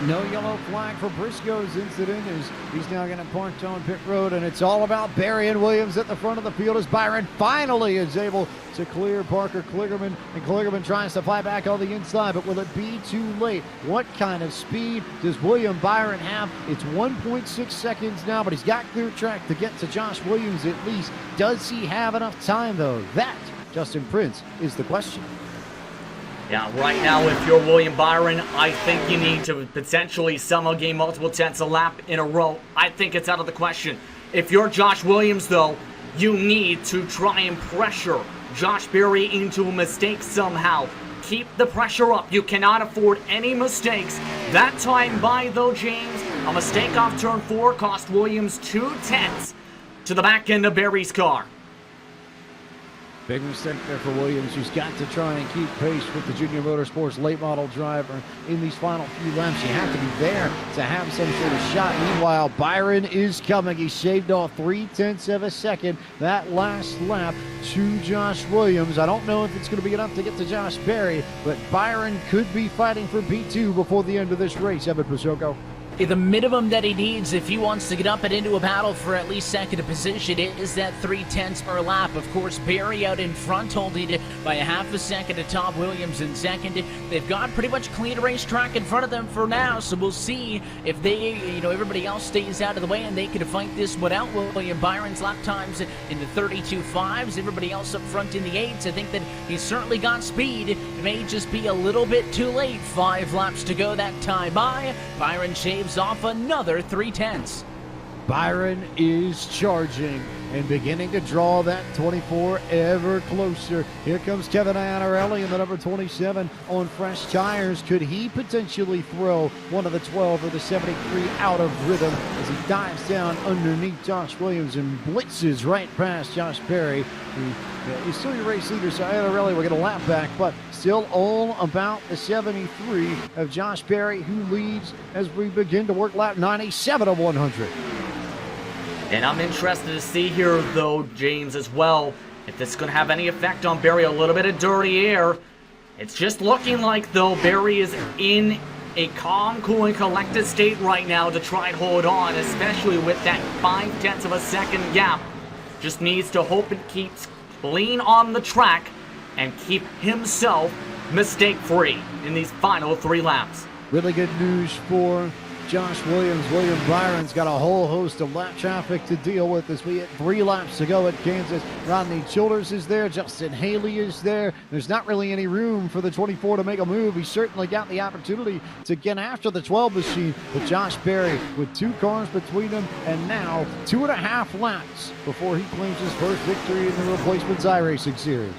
No yellow flag for Briscoe's incident as he's now going to park on pit road, and it's all about Berry and Williams at the front of the field as Byron finally is able to clear Parker Kligerman, and Kligerman tries to fly back on the inside, but will it be too late? What kind of speed does William Byron have? It's 1.6 seconds now, but he's got clear track to get to Josh Williams at least. Does he have enough time, though? That, Justin Prince, is the question. Yeah, right now, if you're William Byron, I think you need to potentially somehow gain multiple tenths a lap in a row. I think it's out of the question. If you're Josh Williams, though, you need to try and pressure Josh Berry into a mistake somehow. Keep the pressure up. You cannot afford any mistakes. That time by, though, James, a mistake off turn 4 cost Williams 2 tenths to the back end of Berry's car. Big mistake there for Williams, who's got to try and keep pace with the Junior Motorsports late model driver in these final few laps. You have to be there to have some sort of shot. Meanwhile, Byron is coming. He shaved off 0.3 of a second that last lap to Josh Williams. I don't know if it's going to be enough to get to Josh Berry, but Byron could be fighting for P2 before the end of this race. Evan Pashoko. The minimum that he needs if he wants to get up and into a battle for at least second position is that 0.3 per lap. Of course, Berry out in front, holding it by a half a second atop Williams in second. They've got pretty much clean racetrack in front of them for now, so we'll see if they, everybody else stays out of the way and they can fight this one out. William Byron's lap times in the 32.5s, everybody else up front in the 8s. I think that he's certainly got speed. It may just be a little bit too late. 5 laps to go that time by. Byron shaves off another 0.3. Byron is charging and beginning to draw that 24 ever closer. Here comes Kevin Iannarelli in the number 27 on fresh tires. Could he potentially throw one of the 12 or the 73 out of rhythm as he dives down underneath Josh Williams and blitzes right past Josh Berry, who is still your race leader, so Iannarelli will get a lap back, but still all about the 73 of Josh Berry, who leads as we begin to work lap 97 of 100. And I'm interested to see here, though, James, as well, if this is going to have any effect on Berry. A little bit of dirty air. It's just looking like, though, Berry is in a calm, cool, and collected state right now to try and hold on, especially with that 0.5 of a second gap. Just needs to hope it keeps clean on the track and keep himself mistake-free in these final 3 laps. Really good news for Josh Williams. William Byron's got a whole host of lap traffic to deal with as we hit 3 laps to go at Kansas. Rodney Childers is there. Justin Haley is there. There's not really any room for the 24 to make a move. He certainly got the opportunity to get after the 12 machine, but Josh Berry with 2 cars between them and now 2.5 laps before he claims his first victory in the Replacements iRacing Series.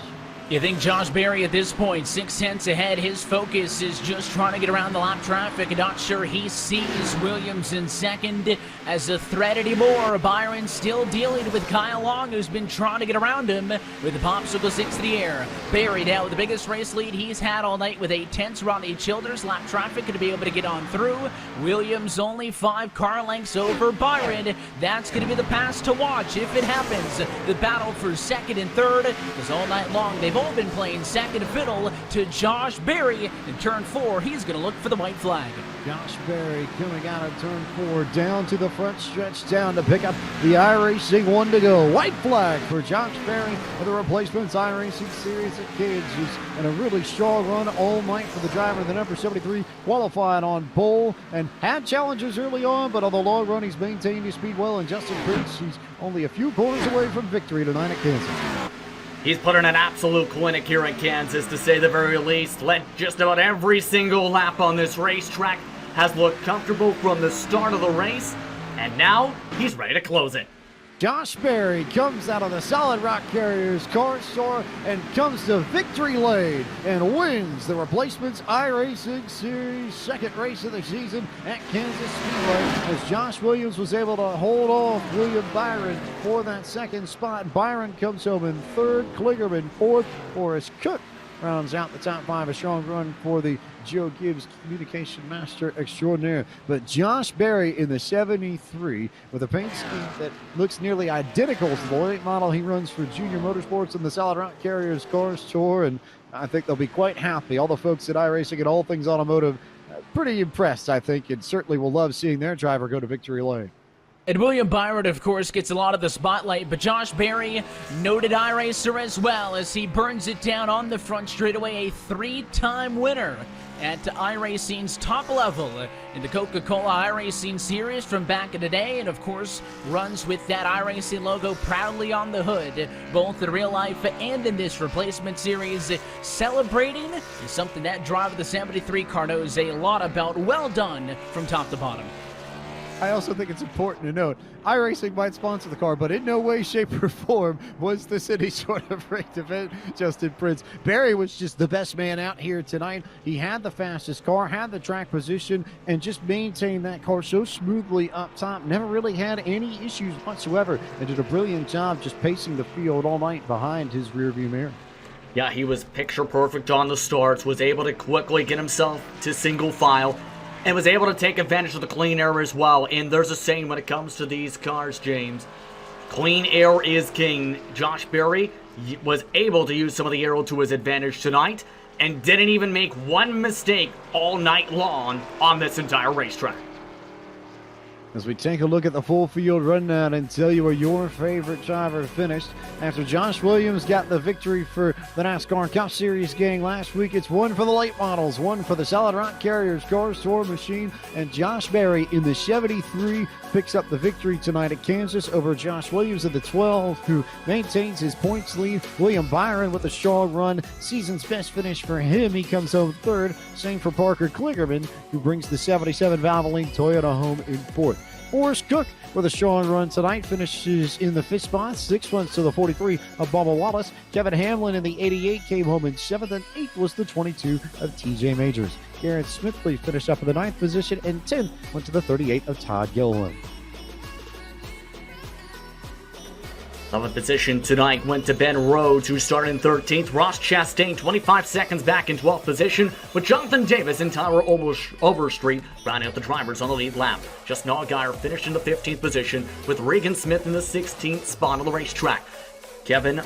You think Josh Berry at this point, 6 tenths ahead, his focus is just trying to get around the lap traffic. Not sure he sees Williams in second as a threat anymore. Byron still dealing with Kyle Long, who's been trying to get around him with the popsicle sticks in the air. Berry now with the biggest race lead he's had all night with 8 tenths. Rodney Childers, lap traffic going to be able to get on through. Williams only 5 car lengths over Byron. That's going to be the pass to watch if it happens. The battle for second and third is all night long. They've all been playing second fiddle to Josh Berry. In turn 4, he's going to look for the white flag. Josh Berry coming out of turn 4 down to the front stretch down to pick up the iRacing 1 to go. White flag for Josh Berry of the Replacements iRacing Series at Kansas. And a really strong run all night for the driver. The number 73 qualified on pole and had challenges early on, but on the long run he's maintained his speed well. And Justin Prince, he's only a few corners away from victory tonight at Kansas. He's put in an absolute clinic here in Kansas, to say the very least. Led just about every single lap on this racetrack, has looked comfortable from the start of the race, and now he's ready to close it. Josh Berry comes out of the Solid Rock Carriers car store and comes to victory lane and wins the Replacements iRacing Series second race of the season at Kansas Speedway, as Josh Williams was able to hold off William Byron for that second spot. Byron comes home in third, Kligerman fourth, Forrest Cook rounds out the top five. A strong run for the Joe Gibbs Communication Master Extraordinaire. But Josh Berry in the 73 with a paint scheme that looks nearly identical to the late model he runs for Junior Motorsports in the Solid Rock Carriers Cars Tour, and I think they'll be quite happy. All the folks at iRacing and All Things Automotive, pretty impressed, I think, and certainly will love seeing their driver go to victory lane. And William Byron, of course, gets a lot of the spotlight, but Josh Berry, noted iRacer as well, as he burns it down on the front straightaway, a three-time winner at iRacing's top level in the Coca-Cola iRacing Series from back in the day, and of course runs with that iRacing logo proudly on the hood, both in real life and in this replacement series. Celebrating is something that driver the 73 car knows a lot about. Well done from top to bottom. I also think it's important to note, iRacing might sponsor the car, but in no way, shape, or form was this any sort of rigged event, Justin Prince. Berry was just the best man out here tonight. He had the fastest car, had the track position, and just maintained that car so smoothly up top. Never really had any issues whatsoever, and did a brilliant job just pacing the field all night behind his rearview mirror. Yeah, he was picture perfect on the starts, was able to quickly get himself to single file, and was able to take advantage of the clean air as well. And there's a saying when it comes to these cars, James, clean air is king. Josh Berry was able to use some of the aero to his advantage tonight and didn't even make one mistake all night long on this entire racetrack. As we take a look at the full field rundown and tell you where your favorite driver finished after Josh Williams got the victory for the NASCAR Cup Series gang last week. It's one for the late models, one for the Solid Rock Carriers Cars Tour Machine, and Josh Berry in the 73 picks up the victory tonight at Kansas over Josh Williams of the 12, who maintains his points lead. William Byron with a strong run, season's best finish for him. He comes home third. Same for Parker Kligerman, who brings the 77 Valvoline Toyota home in fourth. Forrest Cook with a strong run tonight finishes in the fifth spot. 6 runs to the 43 of Bubba Wallace. Kevin Hamlin in the 88 came home in seventh, and eighth was the 22 of TJ Majors. Garrett Smithley finished up in the ninth position, and 10th went to the 38 of Todd Gilliland. 11th position tonight went to Ben Rhodes, who started in 13th. Ross Chastain 25 seconds back in 12th position, with Jonathan Davis and Tyler Overstreet rounding out the drivers on the lead lap. Justin Allgaier finished in the 15th position, with Regan Smith in the 16th spot on the racetrack. Kevin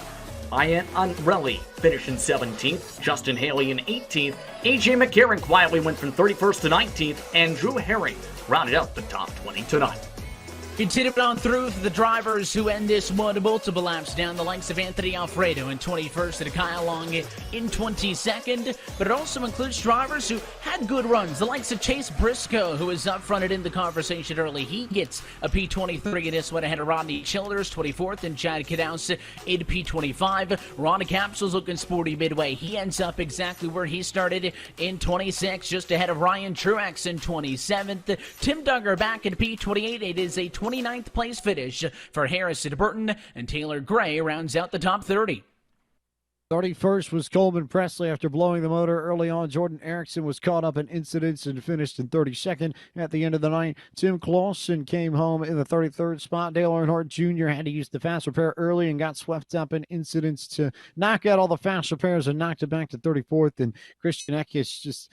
Ianarelli finished in 17th, Justin Haley in 18th. AJ McCarron quietly went from 31st to 19th, and Drew Herring rounded out the top 20 tonight. Continuing on through for the drivers who end this one multiple laps down, the likes of Anthony Alfredo in 21st and Kyle Long in 22nd, but it also includes drivers who had good runs, the likes of Chase Briscoe, who was up fronted in the conversation early. He gets a P23 in this one ahead of Rodney Childers, 24th, and Chad Knaus in P25. Ron Capsule's looking sporty midway. He ends up exactly where he started in 26, just ahead of Ryan Truex in 27th. Tim Duggar back in P28. It is a 29th place finish for Harrison Burton, and Taylor Gray rounds out the top 30. 31st was Coleman Presley after blowing the motor early on. Jordan Erickson was caught up in incidents and finished in 32nd at the end of the night. Tim Clausen came home in the 33rd spot. Dale Earnhardt Jr. had to use the fast repair early and got swept up in incidents to knock out all the fast repairs and knocked it back to 34th. And Christian Eckes just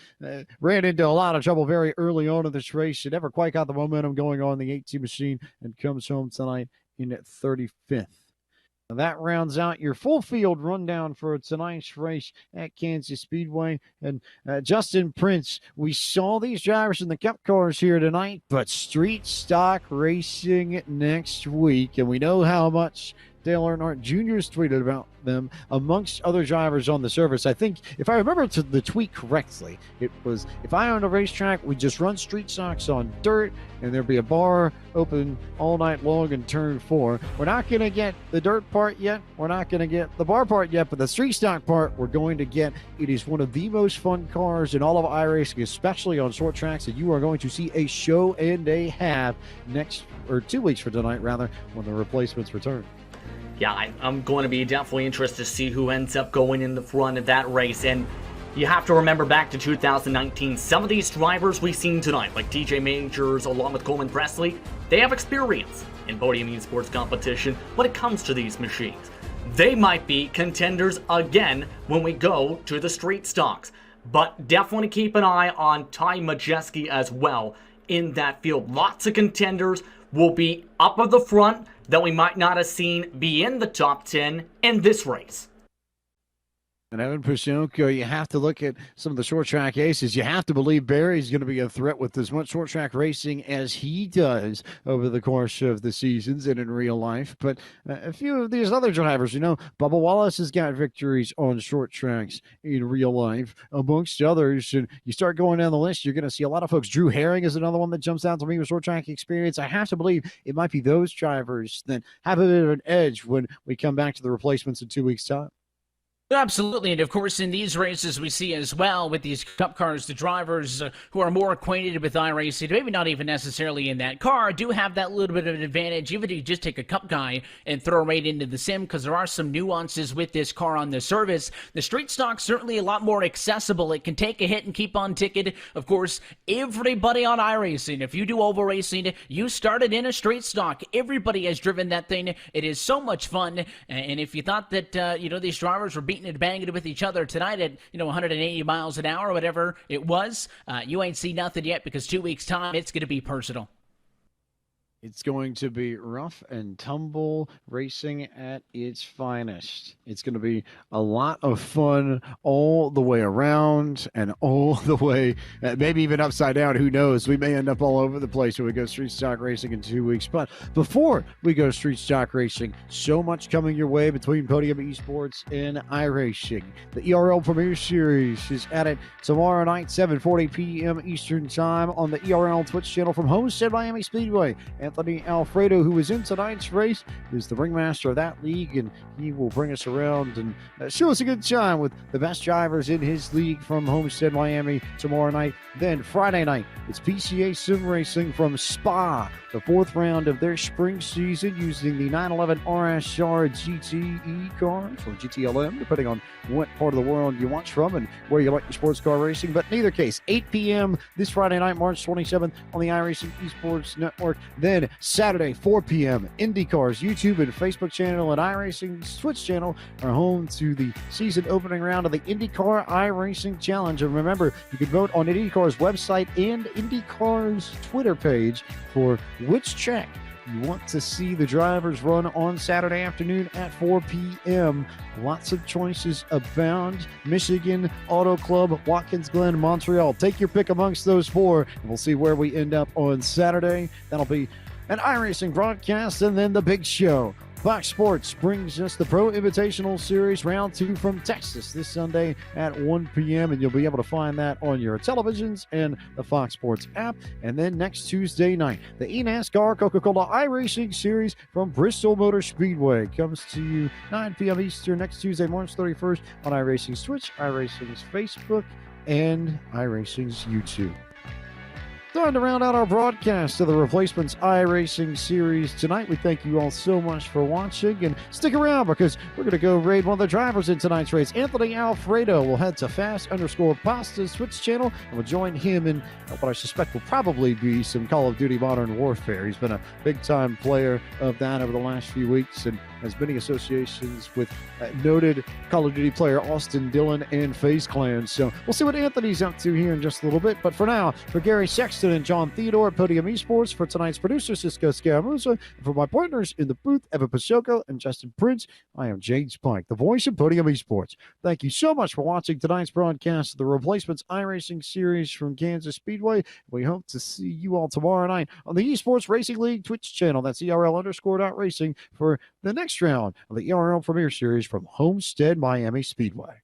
ran into a lot of trouble very early on in this race. She never quite got the momentum going on the 18 machine and comes home tonight in 35th. That rounds out your full field rundown for tonight's race at Kansas Speedway. And Justin Prince, we saw these drivers in the Cup cars here tonight, but street stock racing next week. And we know how much Dale Earnhardt Jr. has tweeted about them amongst other drivers on the service. I think, if I remember the tweet correctly, it was, if I owned a racetrack, we'd just run street stocks on dirt, and there'd be a bar open all night long in turn 4. We're not going to get the dirt part yet. We're not going to get the bar part yet, but the street stock part we're going to get. It is one of the most fun cars in all of iRacing, especially on short tracks, and you are going to see a show and a half next, or 2 weeks from tonight, rather, when the replacements return. Yeah, I'm going to be definitely interested to see who ends up going in the front of that race. And you have to remember back to 2019, some of these drivers we've seen tonight, like TJ Majors along with Coleman Presley, they have experience in Podium eSports competition when it comes to these machines. They might be contenders again when we go to the street stocks. But definitely keep an eye on Ty Majeski as well in that field. Lots of contenders will be up at the front that we might not have seen be in the top 10 in this race. And Evan Pashonko, you have to look at some of the short track aces. You have to believe Barry's going to be a threat with as much short track racing as he does over the course of the seasons and in real life. But a few of these other drivers, Bubba Wallace has got victories on short tracks in real life, amongst others. And you start going down the list, you're going to see a lot of folks. Drew Herring is another one that jumps out to me with short track experience. I have to believe it might be those drivers that have a bit of an edge when we come back to the replacements in 2 weeks' time. Absolutely, and of course in these races we see as well with these cup cars, the drivers who are more acquainted with iRacing, maybe not even necessarily in that car, do have that little bit of an advantage, even if you just take a cup guy and throw right into the sim, because there are some nuances with this car on the service. The street stock's certainly a lot more accessible. It can take a hit and keep on ticking. Of course, everybody on iRacing, if you do oval racing, you started in a street stock. Everybody has driven that thing. It is so much fun, and if you thought that these drivers were beating and banging it with each other tonight at 180 miles an hour or whatever it was, you ain't seen nothing yet, because 2 weeks time it's going to be personal. It's going to be rough and tumble racing at its finest. It's going to be a lot of fun all the way around and all the way, maybe even upside down. Who knows? We may end up all over the place when we go street stock racing in 2 weeks. But before we go street stock racing, so much coming your way between Podium eSports and iRacing. The ERL Premier Series is at it tomorrow night, 7:40 p.m. Eastern Time on the ERL Twitch channel from Homestead Miami Speedway. Anthony Alfredo, who is in tonight's race, is the ringmaster of that league, and he will bring us around and show us a good time with the best drivers in his league from Homestead, Miami tomorrow night. Then Friday night, it's PCA Sim Racing from Spa, the fourth round of their spring season, using the 911 RSR GTE cars, or GTLM, depending on what part of the world you watch from and where you like your sports car racing. But in either case, 8 p.m. this Friday night, March 27th, on the iRacing Esports Network. Then Saturday, 4 p.m., IndyCar's YouTube and Facebook channel and iRacing's Twitch channel are home to the season opening round of the IndyCar iRacing Challenge. And remember, you can vote on IndyCar's website and IndyCar's Twitter page for which track you want to see the drivers run on Saturday afternoon at 4 p.m. Lots of choices abound. Michigan, Auto Club, Watkins Glen, Montreal. Take your pick amongst those four, and we'll see where we end up on Saturday. That'll be an iRacing broadcast, and then the big show. Fox Sports brings us the Pro Invitational Series Round 2 from Texas this Sunday at 1 p.m., and you'll be able to find that on your televisions and the Fox Sports app. And then next Tuesday night, the eNASCAR Coca-Cola iRacing Series from Bristol Motor Speedway comes to you 9 p.m. Eastern next Tuesday, March 31st on iRacing's Twitch, iRacing's Facebook, and iRacing's YouTube. Time to round out our broadcast of the Replacements iRacing Series tonight. We thank you all so much for watching, and stick around because we're going to go raid one of the drivers in tonight's race. Anthony Alfredo will head to Fast_Pasta's Twitch channel, and we'll join him in what I suspect will probably be some Call of Duty Modern Warfare. He's been a big-time player of that over the last few weeks and has many associations with noted Call of Duty player Austin Dillon and FaZe Clan. So we'll see what Anthony's up to here in just a little bit. But for now, for Gary Sexton and John Theodore at Podium Esports, for tonight's producer, Cisco Scaramuza, and for my partners in the booth, Evan Pasoko and Justin Prince, I am James Pike, the voice of Podium Esports. Thank you so much for watching tonight's broadcast of the Replacements iRacing Series from Kansas Speedway. We hope to see you all tomorrow night on the Esports Racing League Twitch channel. That's ERL_.racing for the next round of the ERL Premier Series from Homestead Miami Speedway.